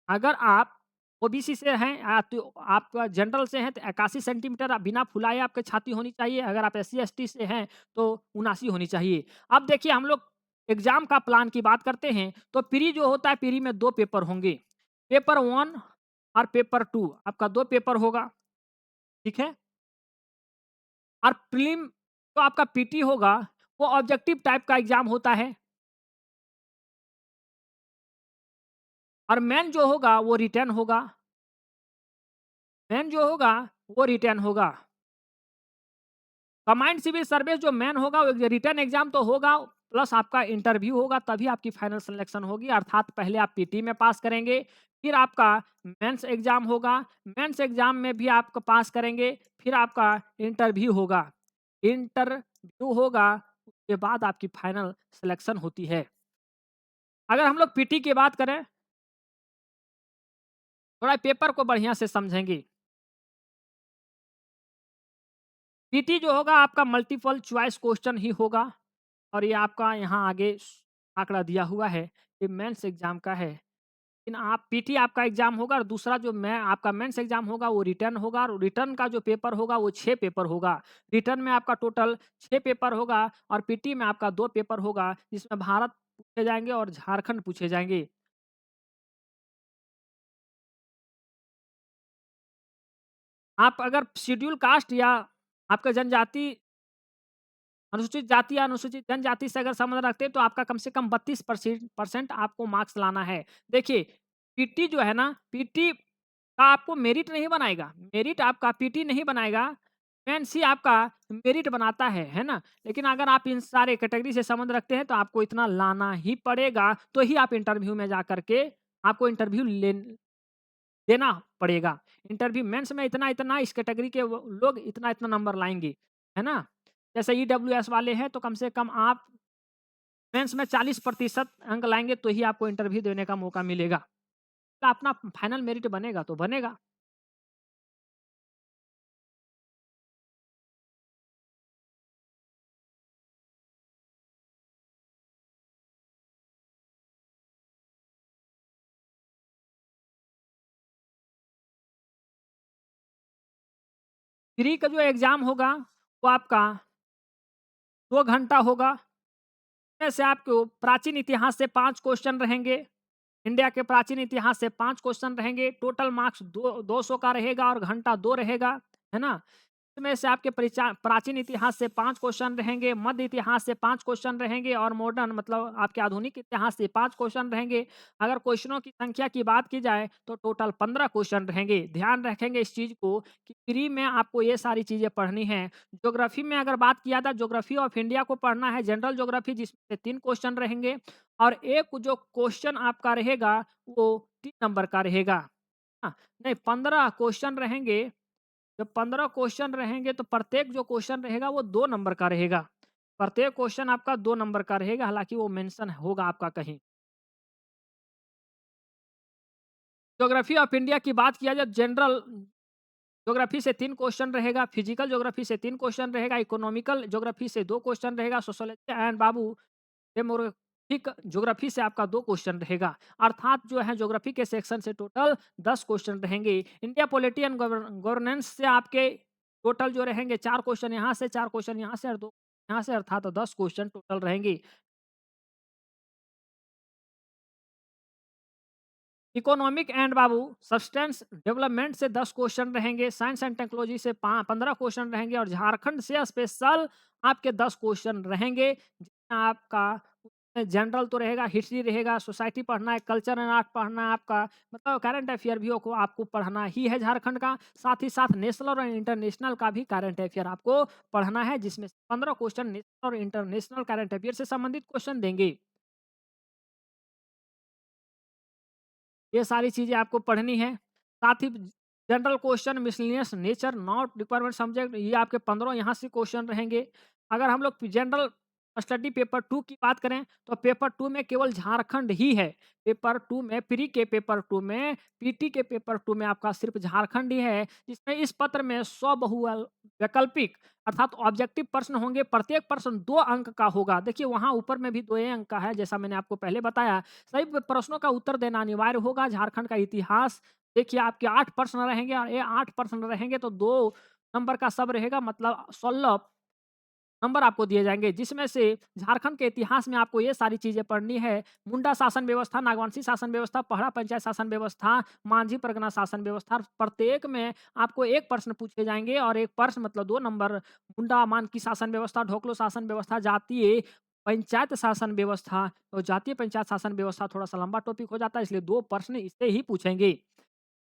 अगर आप ओबीसी से हैं तो आप जनरल से हैं तो 81 सेंटीमीटर बिना फुलाए आपकी छाती होनी चाहिए। अगर आप एससी-एसटी से हैं तो 79 होनी चाहिए। अब देखिए हम लोग एग्ज़ाम का प्लान की बात करते हैं तो प्री जो होता है प्री में 2 पेपर होंगे। पेपर 1 और पेपर 2 आपका 2 पेपर होगा, ठीक है? और प्रीलिम जो आपका पीटी होगा वो ऑब्जेक्टिव टाइप का एग्ज़ाम होता है और मेन जो होगा वो रिटन होगा। मेन जो होगा वो रिटन होगा। कंबाइंड सिविल सर्विस जो मेन होगा वो रिटन एग्जाम तो होगा प्लस आपका इंटरव्यू होगा तभी आपकी फाइनल सिलेक्शन होगी अर्थात पहले आप पीटी में पास करेंगे फिर आपका मेंस एग्जाम होगा। मेंस एग्जाम में भी आप पास करेंगे फिर आपका इंटरव्यू होगा। इंटरव्यू होगा उसके बाद आपकी फाइनल सिलेक्शन होती है। अगर हम लोग पीटी की बात करें थोड़ा पेपर को बढ़िया से समझेंगे। पीटी जो होगा आपका मल्टीपल चॉइस क्वेश्चन ही होगा और ये आपका यहाँ आगे आंकड़ा दिया हुआ है ये मेंस एग्जाम का है। लेकिन आप पीटी आपका एग्जाम होगा और दूसरा जो मैं आपका मेंस एग्जाम होगा वो रिटर्न होगा और रिटर्न का जो पेपर होगा वो 6 पेपर होगा। रिटर्न में आपका टोटल 6 पेपर होगा और पीटी में आपका 2 पेपर होगा जिसमें भारत पूछे जाएंगे और झारखंड पूछे जाएंगे। आप अगर शेड्यूल कास्ट या आपका जनजाति अनुसूचित जाति या अनुसूचित जनजाति से अगर संबंध रखते हैं तो आपका कम से कम 32 परसेंट आपको मार्क्स लाना है। देखिए पीटी जो है ना पीटी का आपको मेरिट नहीं बनाएगा, मेरिट आपका पीटी नहीं बनाएगा, मेंस ही आपका मेरिट बनाता है ना? लेकिन अगर आप इन सारे कैटेगरी से संबंध रखते हैं तो आपको इतना लाना ही पड़ेगा, तो ही आप इंटरव्यू में जाकर के आपको इंटरव्यू देना पड़ेगा। इंटरव्यू मेंस में इतना-इतना इस कैटेगरी के वो लोग इतना-इतना नंबर लाएँगे, है ना? जैसे ईडब्ल्यूएस वाले हैं तो कम से कम आप मेंस में 40% अंक लाएँगे तो ही आपको इंटरव्यू देने का मौका मिलेगा। तो अपना फाइनल मेरिट बनेगा तो बनेगा। प्री का जो एग्ज़ाम होगा वो आपका 2 घंटा होगा। इसमें से आपको प्राचीन इतिहास से 5 क्वेश्चन रहेंगे। इंडिया के प्राचीन इतिहास से 5 क्वेश्चन रहेंगे। टोटल मार्क्स 200 का रहेगा और घंटा 2 रहेगा, है ना? इसमें से आपके प्राचीन इतिहास से 5 क्वेश्चन रहेंगे, मध्य इतिहास से 5 क्वेश्चन रहेंगे और मॉडर्न मतलब आपके आधुनिक इतिहास से 5 क्वेश्चन रहेंगे। अगर क्वेश्चनों की संख्या की बात की जाए तो टोटल 15 क्वेश्चन रहेंगे। ध्यान रखेंगे इस चीज़ को कि प्री में आपको ये सारी चीज़ें पढ़नी है। ज्योग्राफी में अगर बात किया जाए ज्योग्राफी ऑफ इंडिया को पढ़ना है, जनरल ज्योग्राफी जिसमें से 3 क्वेश्चन रहेंगे और एक जो क्वेश्चन आपका रहेगा वो 3 नंबर का रहेगा। हाँ, नहीं 15 क्वेश्चन रहेंगे। जब 15 क्वेश्चन रहेंगे तो प्रत्येक जो क्वेश्चन रहेगा वो 2 नंबर का रहेगा। प्रत्येक क्वेश्चन आपका 2 नंबर का रहेगा, हालाँकि वो मेंशन होगा आपका कहीं। ज्योग्राफी ऑफ इंडिया की बात किया जाए, जनरल ज्योग्राफी से 3 क्वेश्चन रहेगा, फिजिकल ज्योग्राफी से 3 क्वेश्चन रहेगा, इकोनॉमिकल ज्योग्राफी से 2 क्वेश्चन रहेगा, sociology and Babu demographic geography से आपका 2 क्वेश्चन रहेगा। अर्थात जो है ज्योग्राफी के सेक्शन से टोटल 10 क्वेश्चन रहेंगे। इंडिया पॉलिटी एंड गवर्नेंस से आपके टोटल जो रहेंगे 4 क्वेश्चन यहाँ से, 4 क्वेश्चन यहाँ से और 2 यहाँ से, अर्थात 10 क्वेश्चन टोटल रहेंगे। Economic and Babu substance development से 10 क्वेश्चन रहेंगे, साइंस एंड टेक्नोलॉजी से 15 क्वेश्चन रहेंगे और झारखंड से स्पेशल आपके 10 क्वेश्चन रहेंगे, जिसमें आपका जनरल तो रहेगा, हिस्ट्री रहेगा, सोसाइटी पढ़ना है, कल्चर एंड आर्ट पढ़ना है आपका, मतलब करंट अफेयर भी को आपको पढ़ना ही है झारखंड का। साथ ही साथ नेशनल और इंटरनेशनल का भी करंट अफेयर आपको पढ़ना है, जिसमें 15 क्वेश्चन नेशनल और इंटरनेशनल करंट अफेयर से संबंधित क्वेश्चन देंगे। ये सारी चीज़ें आपको पढ़नी है। साथ ही general question, miscellaneous, nature, not requirement subject, ये आपके 15 यहाँ से क्वेश्चन रहेंगे। अगर हम लोग जनरल स्टडी पेपर 2 की बात करें, तो पेपर 2 में केवल झारखंड ही है। पेपर 2 में, प्री के पेपर 2 में, पीटी के पेपर 2 में आपका सिर्फ झारखंड ही है, जिसमें इस पत्र में 100 बहु वैकल्पिक अर्थात ऑब्जेक्टिव प्रश्न होंगे। प्रत्येक प्रश्न 2 अंक का होगा। देखिए वहाँ ऊपर में भी 2 अंक का है, जैसा मैंने आपको पहले बताया। सही प्रश्नों का उत्तर देना अनिवार्य होगा। झारखंड का इतिहास देखिए आपके 8 प्रश्न रहेंगे और ये 8 प्रश्न रहेंगे तो 2 नंबर का सब रहेगा, मतलब 16 नंबर आपको दिए जाएँगे, जिसमें से झारखंड के इतिहास में आपको ये सारी चीज़ें पढ़नी है। मुंडा शासन व्यवस्था, नागवंशी शासन व्यवस्था, पहड़ा पंचायत शासन व्यवस्था, मांझी परगना शासन व्यवस्था, प्रत्येक में आपको 1 प्रश्न पूछे जाएँगे और 1 प्रश्न मतलब 2 नंबर। मुंडा मान की शासन व्यवस्था, ढोकलो शासन व्यवस्था, जातीय पंचायत शासन व्यवस्था, तो जातीय पंचायत शासन व्यवस्था थोड़ा-सा लंबा टॉपिक हो जाता है, इसलिए 2 प्रश्न इससे ही पूछेंगे।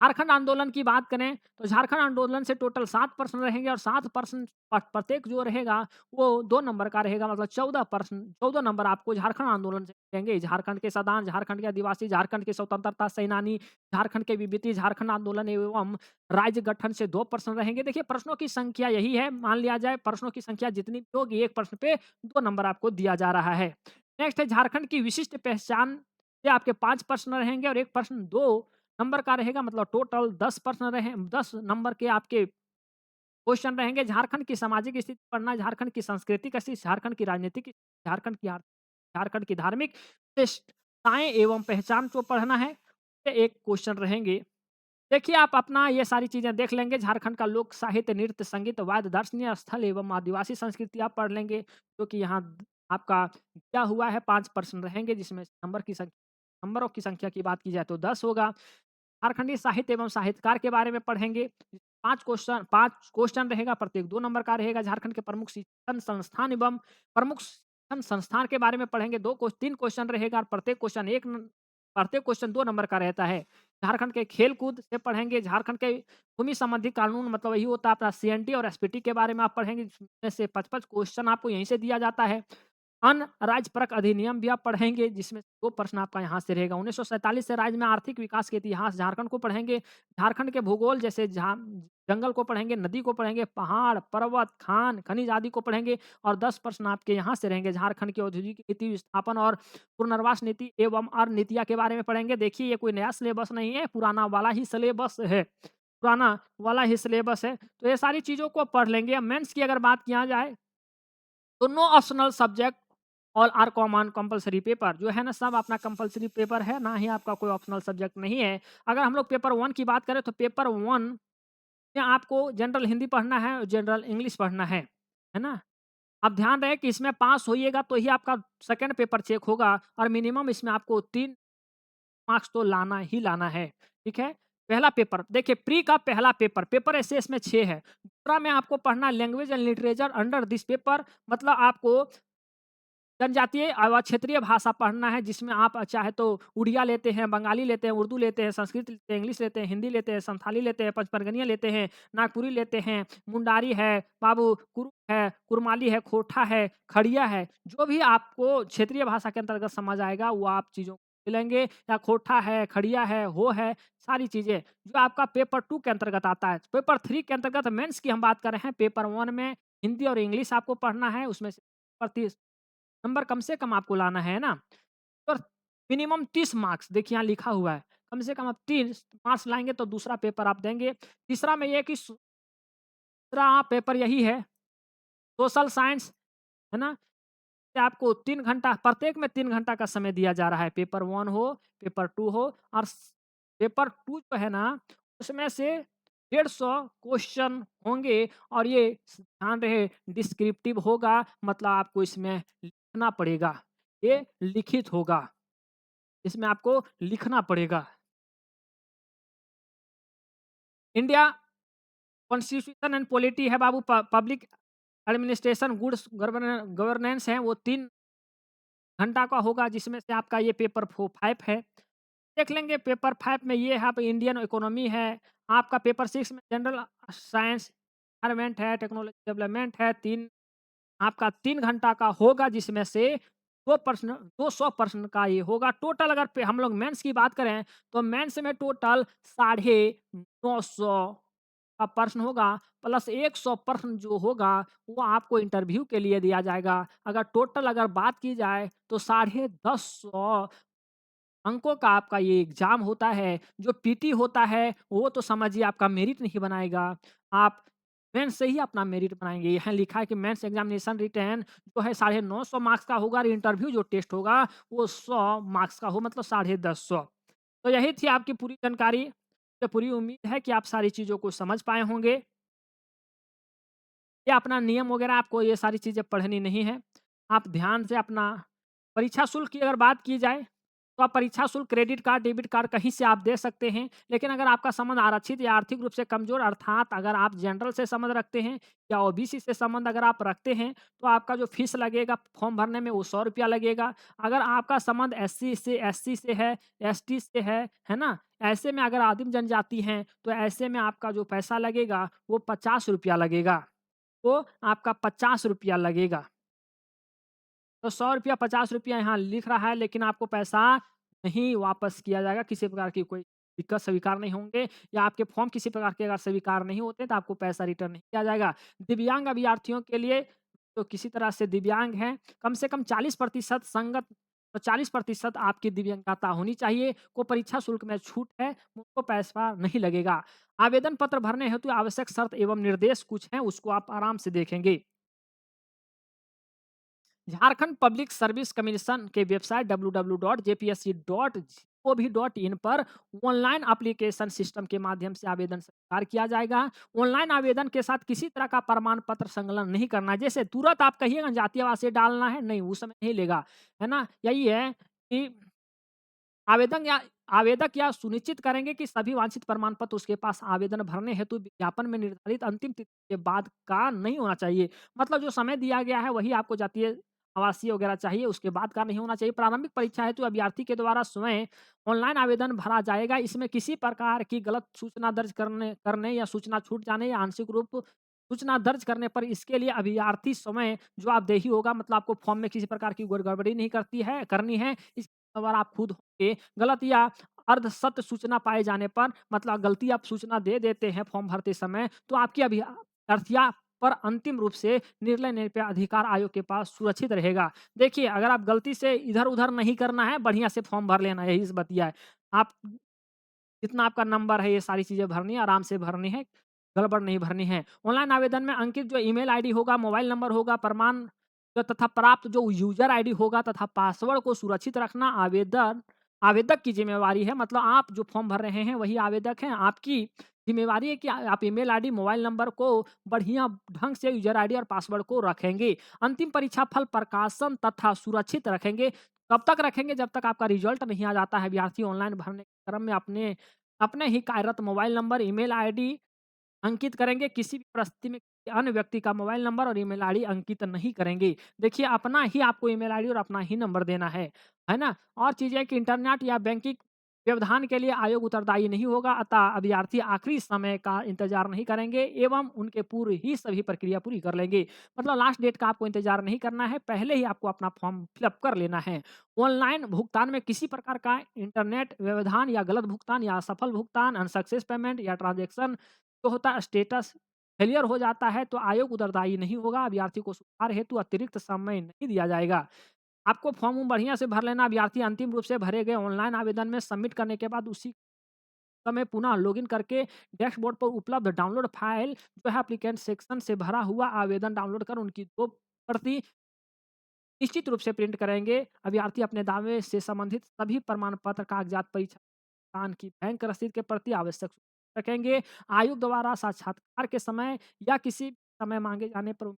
झारखंड आंदोलन की बात करें, तो झारखंड आंदोलन से टोटल 7 प्रश्न रहेंगे और 7 प्रश्न प्रत्येक जो रहेगा वो 2 नंबर का रहेगा, मतलब 14 प्रश्न, 14 नंबर आपको झारखंड आंदोलन से मिलेंगे। झारखंड के सदान, झारखंड के आदिवासी, झारखंड के स्वतंत्रता सेनानी, झारखंड के विभूति, झारखंड आंदोलन एवं राज्य गठन से 2 प्रश्न रहेंगे। देखिए प्रश्नों की संख्या यही है, मान लिया जाए प्रश्नों की संख्या जितनी भी होगी, 1 प्रश्न पे 2 नंबर आपको दिया जा रहा है। नेक्स्ट है झारखंड की विशिष्ट पहचान से आपके 5 प्रश्न रहेंगे और 1 प्रश्न 2 नंबर का रहेगा, मतलब टोटल 10 प्रश्न रहे, 10 नंबर के आपके क्वेश्चन रहेंगे। झारखंड की सामाजिक स्थिति पढ़ना, झारखंड की सांस्कृतिक स्थिति, झारखंड की राजनीतिक स्थिति, झारखंड की झारखंड की धार्मिक विशेषताएं एवं पहचान को पढ़ना है। ये 1 क्वेश्चन रहेंगे। देखिए आप अपना ये सारी चीजें देख लेंगे। झारखंड का लोक साहित्य, नृत्य, संगीत, वाद्य, दर्शनीय स्थल एवं आदिवासी संस्कृति आप पढ़ लेंगे, जो कि यहाँ आपका दिया हुआ है। 5 प्रश्न रहेंगे, जिसमें नंबरों की संख्या की बात की जाए तो 10 होगा। झारखंडी साहित्य एवं साहित्यकार के बारे में पढ़ेंगे। 5 क्वेश्चन रहेगा, प्रत्येक 2 नंबर का रहेगा। झारखंड के प्रमुख शिक्षण संस्थान एवं प्रमुख शिक्षण संस्थान के बारे में पढ़ेंगे। 3 क्वेश्चन रहेगा और प्रत्येक क्वेश्चन 2 नंबर का रहता है। झारखंड के खेल-कूद से पढ़ेंगे। झारखंड के भूमि संबंधी कानून, मतलब वही होता है अपना सीएनटी और एसपीटी के बारे में आप पढ़ेंगे, जिसमें से 55 क्वेश्चन आपको यहीं से दिया जाता है। अन्य राजपरक अधिनियम भी आप पढ़ेंगे, जिसमें 2 प्रश्न आपका यहाँ से रहेगा। 1947 से राज्य में आर्थिक विकास के इतिहास झारखंड को पढ़ेंगे। झारखंड के भूगोल, जैसे जंगल को पढ़ेंगे, नदी को पढ़ेंगे, पहाड़, पर्वत, खान, खनिज आदि को पढ़ेंगे और 10 प्रश्न आपके यहाँ से रहेंगे। झारखंड की औद्योगिक नीति, विस्थापन और पुनर्वास नीति एवं अन्य नीतियाँ के बारे में पढ़ेंगे। देखिए ये कोई नया सिलेबस नहीं है, पुराना वाला ही सिलेबस है, पुराना वाला ही सिलेबस है। तो ये सारी चीज़ों को पढ़ लेंगे। अब मेंस की अगर बात किया जाए, तो no optional subject all are common compulsory paper, जो है ना सब अपना कंपल्सरी पेपर है, ना ही आपका कोई ऑप्शनल सब्जेक्ट नहीं है। अगर हम लोग पेपर 1 की बात करें, तो पेपर 1 में आपको जनरल हिंदी पढ़ना है और जनरल इंग्लिश पढ़ना है ना? अब ध्यान रहे कि इसमें पास होइएगा तो ही आपका सेकंड पेपर चेक होगा और मिनिमम इसमें आपको 3 मार्क्स तो लाना ही लाना है, ठीक है? पहला पेपर देखिए, प्री का पहला पेपर, पेपर ऐसे इसमें 6 है। दूसरा में आपको पढ़ना language and literature under this paper, मतलब आपको जनजातीय व क्षेत्रीय भाषा पढ़ना है, जिसमें आप चाहे तो उड़िया लेते हैं, बंगाली लेते हैं, उर्दू लेते हैं, संस्कृत लेते हैं, इंग्लिश लेते हैं, हिंदी लेते हैं, संथाली लेते हैं, पंचपरगनिया लेते हैं, नागपुरी लेते हैं, मुंडारी है, बाबू कुरुक है, कुरमाली है, खोरठा है, खड़िया है। जो भी आपको क्षेत्रीय भाषा के अंतर्गत समझ आएगा, वो आप चीज़ों को लेंगे, या खोरठा है, खड़िया है, हो है, सारी चीज़ें जो आपका पेपर 2 के अंतर्गत आता है। पेपर 3 के अंतर्गत मेंस की हम बात कर रहे हैं। पेपर 1 में हिंदी और इंग्लिश आपको पढ़ना है, उसमें से नंबर कम से कम आपको लाना है ना? और मिनिमम 30 मार्क्स, देखिए यहाँ लिखा हुआ है, कम से कम आप 3 मार्क्स लाएँगे तो दूसरा पेपर आप देंगे। तीसरा में ये है कि दूसरा पेपर यही है, सोशल साइंस, है ना? कि आपको 3 घंटा प्रत्येक में 3 घंटा का समय दिया जा रहा है। पेपर 1 हो, पेपर 2 हो और पेपर 2 जो है ना, उसमें से 150 क्वेश्चन होंगे और ये ध्यान रहे डिस्क्रिप्टिव होगा, मतलब आपको इसमें लिखना पड़ेगा। ये लिखित होगा, इसमें आपको लिखना पड़ेगा। इंडिया कॉन्स्टिट्यूशन एंड पॉलिटी है बाबू, पब्लिक एडमिनिस्ट्रेशन, गुड्स गवर्नेंस है, वो 3 घंटा का होगा, जिसमें से आपका ये पेपर 5 है। देख लेंगे पेपर 5 में ये है, आप इंडियन इकोनॉमी है, आपका पेपर 6 में जनरल साइंस, एनवायरनमेंट है, टेक्नोलॉजी डेवलपमेंट है, 3 आपका 3 घंटा का होगा, जिसमें से 200 प्रश्न का ये होगा। टोटल अगर हम लोग मेंस की बात करें, तो मेंस में टोटल 950 का प्रश्न होगा, प्लस 100 प्रश्न जो होगा, वो आपको इंटरव्यू के लिए दिया जाएगा। अगर टोटल अगर बात की जाए, तो 1050 अंकों का आपका ये एग्ज़ाम होता है। जो पीटी होता है, वो तो समझिए आपका मेरिट नहीं बनाएगा। आप मेंस से ही अपना मेरिट बनाएँगे। यहाँ लिखा है कि मेंस एग्ज़ामिनेशन रिटेन जो है 950 मार्क्स का होगा और इंटरव्यू जो टेस्ट होगा, वो 100 मार्क्स का हो, मतलब 150। तो यही थी आपकी पूरी जानकारी। मुझे पूरी उम्मीद है कि आप सारी चीज़ों को समझ पाए होंगे। या अपना नियम वगैरह आपको ये सारी चीज़ें पढ़नी नहीं है। आप ध्यान से अपना परीक्षा शुल्क की अगर बात की जाए, तो आप परीक्षा शुल्क क्रेडिट कार्ड, डेबिट कार्ड कहीं से आप दे सकते हैं। लेकिन अगर आपका संबंध आरक्षित या आर्थिक रूप से कमज़ोर, अर्थात अगर आप जनरल से संबंध रखते हैं या ओबीसी से संबंध अगर आप रखते हैं, तो आपका जो फीस लगेगा फॉर्म भरने में, वो ₹100 लगेगा। अगर आपका संबंध एससी से एसटी से है, एसटी से है ना? ऐसे में अगर आदिम जनजाति हैं, तो ऐसे में आपका जो पैसा लगेगा, वो ₹50 लगेगा। तो आपका ₹50 लगेगा। तो ₹100 ₹50 यहाँ लिख रहा है, लेकिन आपको पैसा नहीं वापस किया जाएगा, किसी प्रकार की कोई दिक्कत स्वीकार नहीं होंगे, या आपके फॉर्म किसी प्रकार के अगर स्वीकार नहीं होते, तो आपको पैसा रिटर्न नहीं किया जाएगा। दिव्यांग अभ्यर्थियों के लिए, तो किसी तरह से दिव्यांग हैं, कम से कम 40% संगत, तो 40% आपकी दिव्यांगता होनी चाहिए। को परीक्षा शुल्क में छूट है, उनको पैसा नहीं लगेगा। आवेदन पत्र भरने हेतु आवश्यक शर्त एवं निर्देश कुछ हैं, उसको आप आराम से देखेंगे। झारखंड पब्लिक सर्विस कमीशन के वेबसाइट www.jpsc.gov.in पर ऑनलाइन एप्लीकेशन सिस्टम के माध्यम से आवेदन स्वीकार किया जाएगा। ऑनलाइन आवेदन के साथ किसी तरह का प्रमाण पत्र संलग्न नहीं करना है। जैसे तुरंत आप कहिएगा जातीय आवासीय डालना है, नहीं, उस समय नहीं लेगा, है ना? यही है कि आवेदन या आवेदक या सुनिश्चित करेंगे कि सभी वांछित प्रमाण पत्र उसके पास आवेदन भरने हेतु विज्ञापन में निर्धारित अंतिम तिथि के बाद का नहीं होना चाहिए। मतलब जो समय दिया गया है, वही आपको जातीय आवासीय वगैरह चाहिए, उसके बाद का नहीं होना चाहिए। प्रारंभिक परीक्षा हेतु अभ्यर्थी के द्वारा स्वयं ऑनलाइन आवेदन भरा जाएगा। इसमें किसी प्रकार की गलत सूचना दर्ज करने करने या सूचना छूट जाने या आंशिक रूप सूचना दर्ज करने पर इसके लिए अभ्यर्थी स्वयं जवाबदेही होगा। मतलब आपको फॉर्म में किसी प्रकार की गड़बड़ी नहीं करनी है। इस अगर आप खुद होंगे, गलत या अर्ध सत्य सूचना पाए जाने पर, मतलब गलती आप सूचना दे देते हैं फॉर्म भरते समय, तो आपकी अभ्यर्थिया पर अंतिम रूप से निर्णय लेने पे अधिकार आयोग के पास सुरक्षित रहेगा। देखिए, अगर आप गलती से इधर-उधर नहीं करना है, बढ़िया से फॉर्म भर लेना है, यही स बतिया है। आप जितना आपका नंबर है, ये सारी चीज़ें भरनी है, आराम से भरनी है, गड़बड़ नहीं भरनी है। ऑनलाइन आवेदन में अंकित जो ईमेल आईडी होगा, मोबाइल नंबर होगा, प्रमाण तथा प्राप्त जो यूज़र आईडी होगा तथा पासवर्ड को सुरक्षित रखना आवेदक की ज़िम्मेवारी है। मतलब आप जो फॉर्म भर रहे हैं, वही आवेदक हैं। आपकी ज़िम्मेवारी है कि आप ईमेल आईडी, मोबाइल नंबर को बढ़िया ढंग से यूज़र आईडी और पासवर्ड को रखेंगे। अंतिम परीक्षा फल प्रकाशन तथा सुरक्षित रखेंगे। कब तक रखेंगे? जब तक आपका रिज़ल्ट नहीं आ जाता है। अभ्यर्थी ऑनलाइन भरने के क्रम में अपने अपने ही कार्यरत मोबाइल नंबर, ईमेल आईडी अंकित करेंगे। किसी भी परिस्थिति में किसी अन्य व्यक्ति का मोबाइल नंबर और ईमेल आईडी अंकित नहीं करेंगे। देखिए, अपना ही आपको ईमेल आईडी और अपना ही नंबर देना है ना? और चीज़ है कि इंटरनेट या बैंकिंग व्यवधान के लिए आयोग उत्तरदायी नहीं होगा, अतः अभ्यर्थी आखिरी समय का इंतजार नहीं करेंगे एवं उनके पूर्व ही सभी प्रक्रिया पूरी कर लेंगे। मतलब लास्ट डेट का आपको इंतजार नहीं करना है, पहले ही आपको अपना फॉर्म फिलअप कर लेना है। ऑनलाइन भुगतान में किसी प्रकार का इंटरनेट व्यवधान या गलत भुगतान या असफल भुगतान, अनसक्सेस पेमेंट या ट्रांज़ैक्शन जो होता है स्टेटस फेलियर हो जाता है, तो आयोग उत्तरदायी नहीं होगा। अभ्यर्थी को सुधार हेतु अतिरिक्त समय नहीं दिया जाएगा। आपको फॉर्म बढ़िया से भर लेना। अभ्यर्थी अंतिम रूप से भरे गए ऑनलाइन आवेदन में सबमिट करने के बाद उसी समय पुनः लॉगिन करके डैशबोर्ड पर उपलब्ध डाउनलोड फाइल जो है एप्लीकेंट सेक्शन से भरा हुआ आवेदन डाउनलोड कर उनकी 2 प्रति निश्चित रूप से प्रिंट करेंगे। अभ्यर्थी अपने दावे से संबंधित सभी प्रमाण पत्र, कागजात, परीक्षा भुगतान की बैंक रसीद के प्रति आवश्यक रखेंगे। आयोग द्वारा साक्षात्कार के समय या किसी समय मांगे जाने पर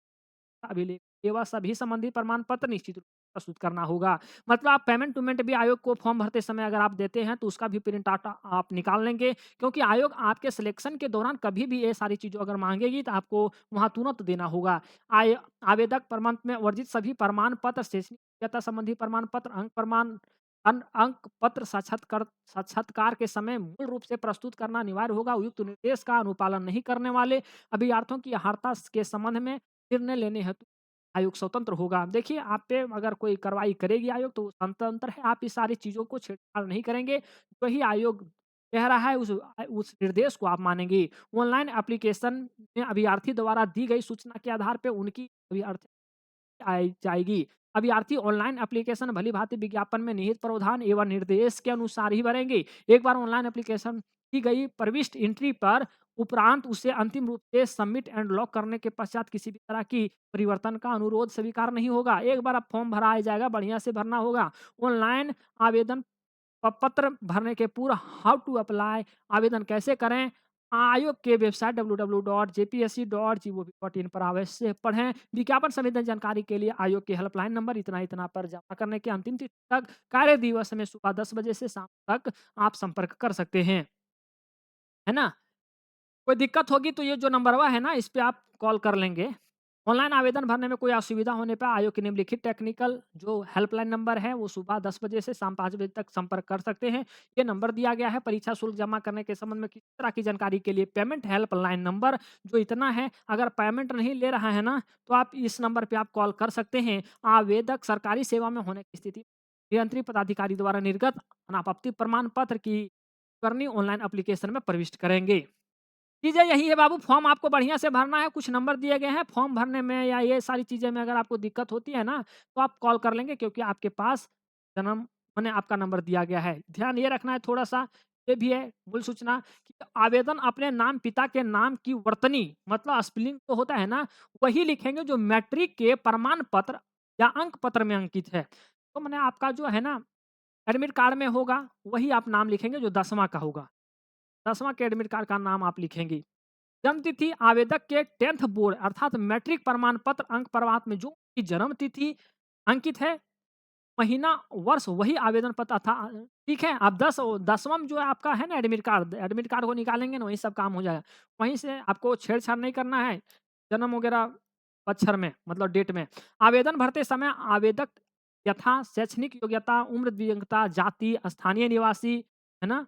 अभिलेख एवं सभी संबंधित प्रमाण पत्र निश्चित रूप से प्रस्तुत करना होगा। मतलब आप पेमेंट भी आयोग को फॉर्म भरते समय अगर आप देते हैं तो उसका भी प्रिंट आउट आप निकाल लेंगे, क्योंकि आयोग आपके सिलेक्शन के दौरान कभी भी ये सारी चीज़ों अगर मांगेगी तो आपको वहाँ तुरंत देना होगा। आवेदक प्रमाण में वर्जित सभी प्रमाण पत्र, शैक्षणिक योग्यता संबंधी प्रमाण पत्र, अंक प्रमाण अंक पत्र साक्षात्कार के समय मूल रूप से प्रस्तुत करना अनिवार्य होगा। उक्त निर्देश का अनुपालन नहीं करने वाले अभ्यर्थियों की अर्हता के संबंध में निर्णय लेने हेतु आयोग स्वतंत्र होगा। देखिए, आप पे अगर कोई कार्रवाई करेगी आयोग तो वो स्वतंत्र है, आप इस सारी चीज़ों को छेड़छाड़ नहीं करेंगे। जो ही आयोग कह रहा है उस निर्देश को आप मानेंगे। ऑनलाइन एप्लीकेशन में अभ्यर्थी द्वारा दी गई सूचना के आधार पे उनकी अभ्यर्थी आई जाएगी। अभ्यर्थी ऑनलाइन एप्लीकेशन भली-भांति विज्ञापन में निहित प्रावधान एवं निर्देश के अनुसार ही भरेंगे। एक बार ऑनलाइन एप्लीकेशन की गई प्रविष्ट एंट्री पर उपरांत उसे अंतिम रूप से सबमिट एंड लॉक करने के पश्चात किसी भी तरह की परिवर्तन का अनुरोध स्वीकार नहीं होगा। एक बार अब फॉर्म भरा आ जाएगा, बढ़िया से भरना होगा। ऑनलाइन आवेदन पत्र भरने के पूर्व हाउ टू अप्लाई, आवेदन कैसे करें, आयोग के वेबसाइट www.jpsc.gov.in पर अवश्य पढ़ें। विज्ञापन संबंधी जानकारी के लिए आयोग के हेल्पलाइन नंबर इतना पर जमा करने की अंतिम तिथि तक कार्य दिवस में सुबह 10 बजे से शाम तक आप संपर्क कर सकते हैं, है ना? कोई दिक्कत होगी तो ये जो नंबरवा है ना, इस पे आप कॉल कर लेंगे। ऑनलाइन आवेदन भरने में कोई असुविधा होने पे आयोग की निम्नलिखित टेक्निकल जो हेल्पलाइन नंबर है वो सुबह 10 बजे से शाम 5 बजे तक संपर्क कर सकते हैं। ये नंबर दिया गया है परीक्षा शुल्क जमा करने के संबंध में किसी तरह की जानकारी के लिए पेमेंट हेल्पलाइन नंबर जो इतना है। अगर पेमेंट नहीं ले रहा है ना तो आप इस नंबर पे आप कॉल कर सकते हैं। आवेदक सरकारी सेवा में होने की स्थिति नियंत्रित पदाधिकारी द्वारा निर्गत अनापत्ति प्रमाण पत्र की करनी ऑनलाइन एप्लीकेशन में प्रविष्ट करेंगे। चीज़ें यही है बाबू, फॉर्म आपको बढ़िया से भरना है, कुछ नंबर दिए गए हैं, फॉर्म भरने में या ये सारी चीज़ें में अगर आपको दिक्कत होती है ना, तो आप कॉल कर लेंगे क्योंकि आपके पास जन्म माने आपका नंबर दिया गया है। ध्यान ये रखना है थोड़ा-सा, ये भी है मूल सूचना कि आवेदन अपने नाम, पिता के नाम की वर्तनी मतलब स्पेलिंग तो होता है ना, वही लिखेंगे जो मैट्रिक के प्रमाण पत्र या अंक पत्र में अंकित है। तो माने आपका जो है ना, एडमिट कार्ड में होगा, वही आप नाम लिखेंगे जो 10वाँ का होगा। 10वाँ के एडमिट कार्ड का नाम आप लिखेंगे। जन्म तिथि आवेदक के 10th बोर्ड अर्थात मैट्रिक प्रमाण पत्र अंक प्रमाण में जो उनकी जन्म तिथि अंकित है, महीना वर्ष वही आवेदन पत्र था। ठीक है, आप 10वां जो आपका है ना एडमिट कार्ड को निकालेंगे ना वही सब काम हो जाएगा। वहीं से आपको छेड़छाड़ नहीं करना है जन्म वगैरह अक्षर में मतलब डेट में। आवेदन भरते समय आवेदक यथा शैक्षणिक योग्यता, उम्र, दिव्यांगता, जाति, स्थानीय निवासी, है ना,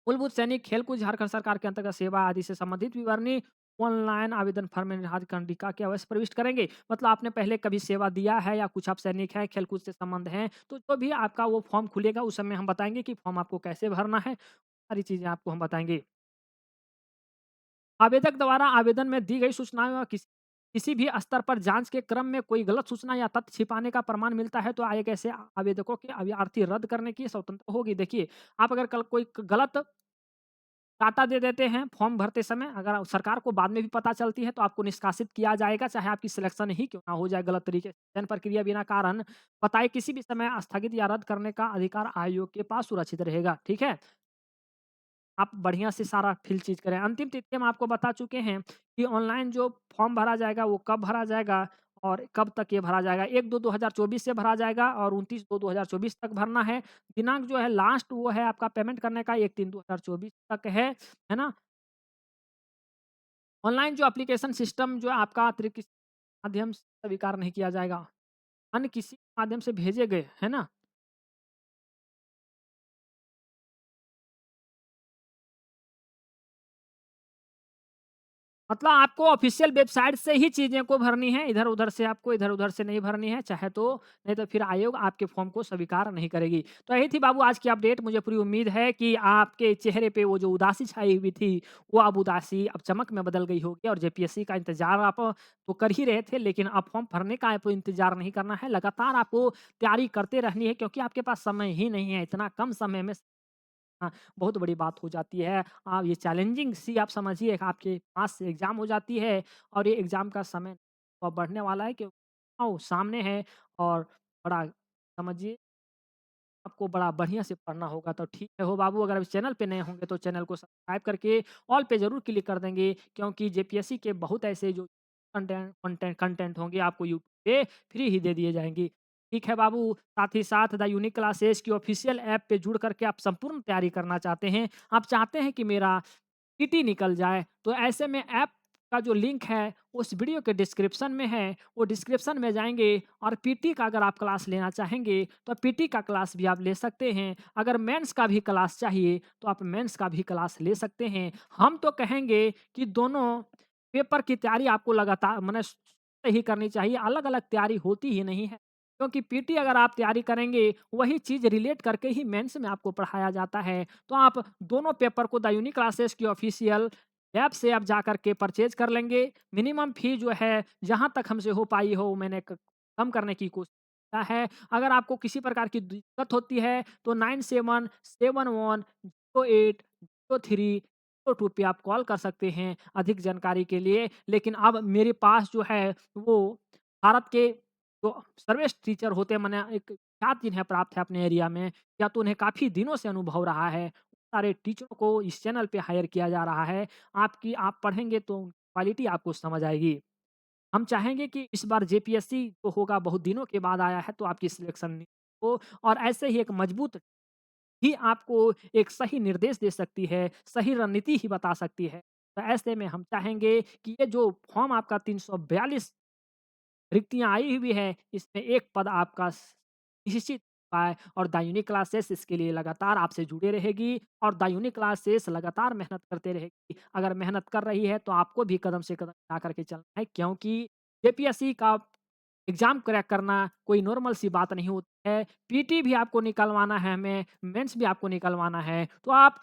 मूलभूत सैनिक, खेलकूद, झारखंड सरकार के अंतर्गत सेवा आदि से संबंधित विवरणी ऑनलाइन आवेदन फॉर्म में निर्धारित कंडिका के अवश्य प्रविष्ट करेंगे। मतलब आपने पहले कभी सेवा दिया है या कुछ आप सैनिक हैं, खेलकूद से संबंध है, तो जो भी आपका वो फॉर्म खुलेगा उस समय हम बताएँगे कि फॉर्म आपको कैसे भरना है, सारी चीज़ें आपको हम बताएँगे। आवेदक द्वारा आवेदन में दी गई सूचनाओं या किसी भी स्तर पर जाँच के क्रम में कोई गलत सूचना या तथ्य छिपाने का प्रमाण मिलता है तो आयोग ऐसे आवेदकों के अभ्यर्थी रद्द करने की स्वतंत्र होगी। देखिए, आप अगर कल कोई गलत डाटा दे देते हैं फॉर्म भरते समय, अगर सरकार को बाद में भी पता चलती है तो आपको निष्कासित किया जाएगा, चाहे आपकी सिलेक्शन ही क्यों ना हो जाए गलत तरीके से। चयन प्रक्रिया बिना कारण बताए किसी भी समय स्थगित या रद्द करने का अधिकार आयोग के पास सुरक्षित रहेगा। ठीक है? आप बढ़िया से सारा फिल चीज़ करें। अंतिम तिथि हम आपको बता चुके हैं कि ऑनलाइन जो फॉर्म भरा जाएगा वो कब भरा जाएगा और कब तक ये भरा जाएगा। 1-2-2024 से भरा जाएगा और 29-2-2024 तक भरना है। दिनांक जो है लास्ट वो है आपका पेमेंट करने का 1-3-2024 तक है ना? ऑनलाइन जो एप्लीकेशन सिस्टम जो है आपका अतिरिक्त किसी माध्यम से स्वीकार नहीं किया जाएगा। अन्य किसी माध्यम से भेजे गए, है ना? मतलब आपको ऑफ़िशियल वेबसाइट से ही चीज़ें को भरनी है, इधर-उधर से आपको इधर-उधर से नहीं भरनी है, चाहे तो नहीं तो फिर आयोग आपके फ़ॉर्म को स्वीकार नहीं करेगी। तो यही थी बाबू आज की अपडेट, मुझे पूरी उम्मीद है कि आपके चेहरे पे वो जो उदासी छाई हुई थी, वो अब उदासी अब चमक में बदल गई होगी और जेपीएससी का इंतज़ार आप तो कर ही रहे थे, लेकिन अब फ़ॉर्म भरने का आपको इंतज़ार नहीं करना है, लगातार आपको तैयारी करते रहनी है क्योंकि आपके पास समय ही नहीं है, इतना कम समय में हाँ, बहुत बड़ी बात हो जाती है। आप ये चैलेंजिंग सी आप समझिए कि आपके पास से एग्ज़ाम हो जाती है और ये एग्ज़ाम का समय बढ़ने वाला है कि सामने है और बड़ा समझिए आपको बड़ा बढ़िया से पढ़ना होगा तो ठीक है हो बाबू अगर इस चैनल पे नए होंगे तो चैनल को सब्सक्राइब करके ऑल पे ज़रूर क्लिक कर देंगे क्योंकि जेपीएससी के बहुत ऐसे जो कंटेंट होंगे आपको यूट्यूब पे फ्री ही दे दिए जाएँगे। ठीक है बाबू, साथ ही साथ द यूनिक क्लासेस की ऑफ़िशियल ऐप पे जुड़ करके आप संपूर्ण तैयारी करना चाहते हैं। आप चाहते हैं कि मेरा टीटी निकल जाए, तो ऐसे में ऐप का जो लिंक है, उस वीडियो के डिस्क्रिप्शन में है, वो डिस्क्रिप्शन में जाएँगे और पीटी का अगर आप क्लास लेना चाहेंगे, तो पीटी का क्लास भी आप ले सकते हैं। अगर मेंस का भी क्लास चाहिए, तो आप मेंस का भी क्लास ले सकते हैं। हम तो कहेंगे कि दोनों पेपर की तैयारी आपको लगातार मने ही करनी चाहिए, अलग-अलग तैयारी होती ही नहीं है। क्योंकि पीटी अगर आप तैयारी करेंगे, वही चीज़ रिलेट करके ही मेंस में आपको पढ़ाया जाता है। तो आप दोनों पेपर को द यूनिक क्लासेस की ऑफ़िशियल ऐप से आप जा कर के परचेज़ कर लेंगे। मिनिमम फ़ी जो है, जहाँ तक हमसे हो पाई हो मैंने क कम करने की कोशिश किया है। अगर आपको किसी प्रकार की दिक्कत होती है, तो 9771080302 पे आप कॉल कर सकते हैं अधिक जानकारी के लिए। लेकिन अब मेरे पास जो है, वो भारत के जो सर्वश्रेष्ठ टीचर होते हैं माने एक ख्याति जिन्हें प्राप्त है अपने एरिया में, या तो उन्हें काफ़ी दिनों से अनुभव रहा है। सारे टीचरों को इस चैनल पे हायर किया जा रहा है। आप पढ़ेंगे तो क्वालिटी आपको समझ आएगी। हम चाहेंगे कि इस बार जेपीएससी जो होगा बहुत दिनों के बाद आया है तो आपकी सिलेक्शन नहीं हो और ऐसे ही एक मजबूत ही आपको एक सही निर्देश दे सकती है, सही रणनीति ही बता सकती है। तो ऐसे में हम चाहेंगे कि ये जो फॉर्म आपका 342 रिक्तियाँ आई हुई हैं, इसमें एक पद आपका निश्चित पाए और द यूनिक क्लासेस इसके लिए लगातार आपसे जुड़े रहेगी और द यूनिक क्लासेस लगातार मेहनत करते रहेगी। अगर मेहनत कर रही है तो आपको भी कदम से कदम मिला करके चलना है क्योंकि जेपीएससी का एग्ज़ाम क्रैक करना कोई नॉर्मल सी बात नहीं होती है। पीटी भी आपको निकलवाना है हमें, मेंस भी आपको निकलवाना है। तो आप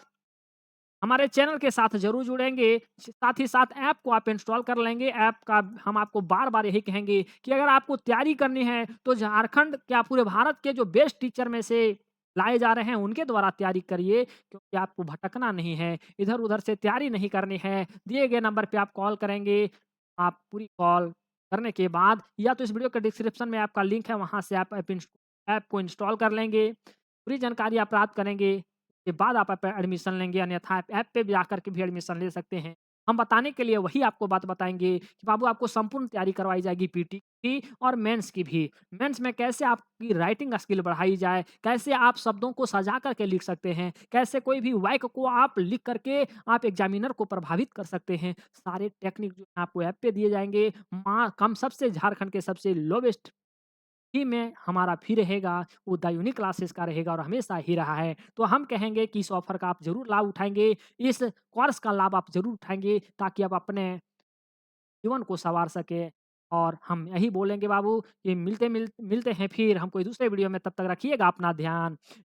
हमारे चैनल के साथ ज़रूर जुड़ेंगे, साथ ही साथ ऐप को आप इंस्टॉल कर लेंगे। ऐप का हम आपको बार-बार यही कहेंगे कि अगर आपको तैयारी करनी है, तो झारखंड क्या पूरे भारत के जो बेस्ट टीचर में से लाए जा रहे हैं, उनके द्वारा तैयारी करिए क्योंकि आपको भटकना नहीं है, इधर-उधर से तैयारी नहीं करनी है। दिए गए नंबर पे आप कॉल करेंगे, आप पूरी कॉल करने के बाद या तो इस वीडियो के डिस्क्रिप्शन में आपका लिंक है, वहाँ से आप ऐप को इंस्टॉल कर लेंगे। पूरी जानकारी आप प्राप्त करेंगे। के बाद आप एडमिशन लेंगे अन्यथा आप ऐप पे भी जाकर के भी एडमिशन ले सकते हैं। हम बताने के लिए वही आपको बात बताएँगे कि बाबू आपको संपूर्ण तैयारी करवाई जाएगी पीटी की और मेंस की भी। मेंस में कैसे आपकी राइटिंग स्किल बढ़ाई जाए, कैसे आप शब्दों को सजा कर के लिख सकते हैं, कैसे कोई भी वाक्य को आप लिख करके आप एग्ज़ामिनर को प्रभावित कर सकते हैं। सारे टेक्निक जो है आपको ऐप पे दिए जाएँगे। कम सबसे झारखंड के सबसे लोवेस्ट ही में हमारा फ़ी रहेगा, वो द यूनिक क्लासेस का रहेगा और हमेशा ही रहा है। तो हम कहेंगे कि इस ऑफ़र का आप ज़रूर लाभ उठाएँगे, इस कोर्स का लाभ आप ज़रूर उठाएँगे ताकि आप अपने जीवन को सँवार सकें। और हम यही बोलेंगे बाबू कि मिलते हैं फिर हम कोई दूसरे वीडियो में, तब तक रखिएगा अपना ध्यान।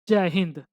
जय हिंद।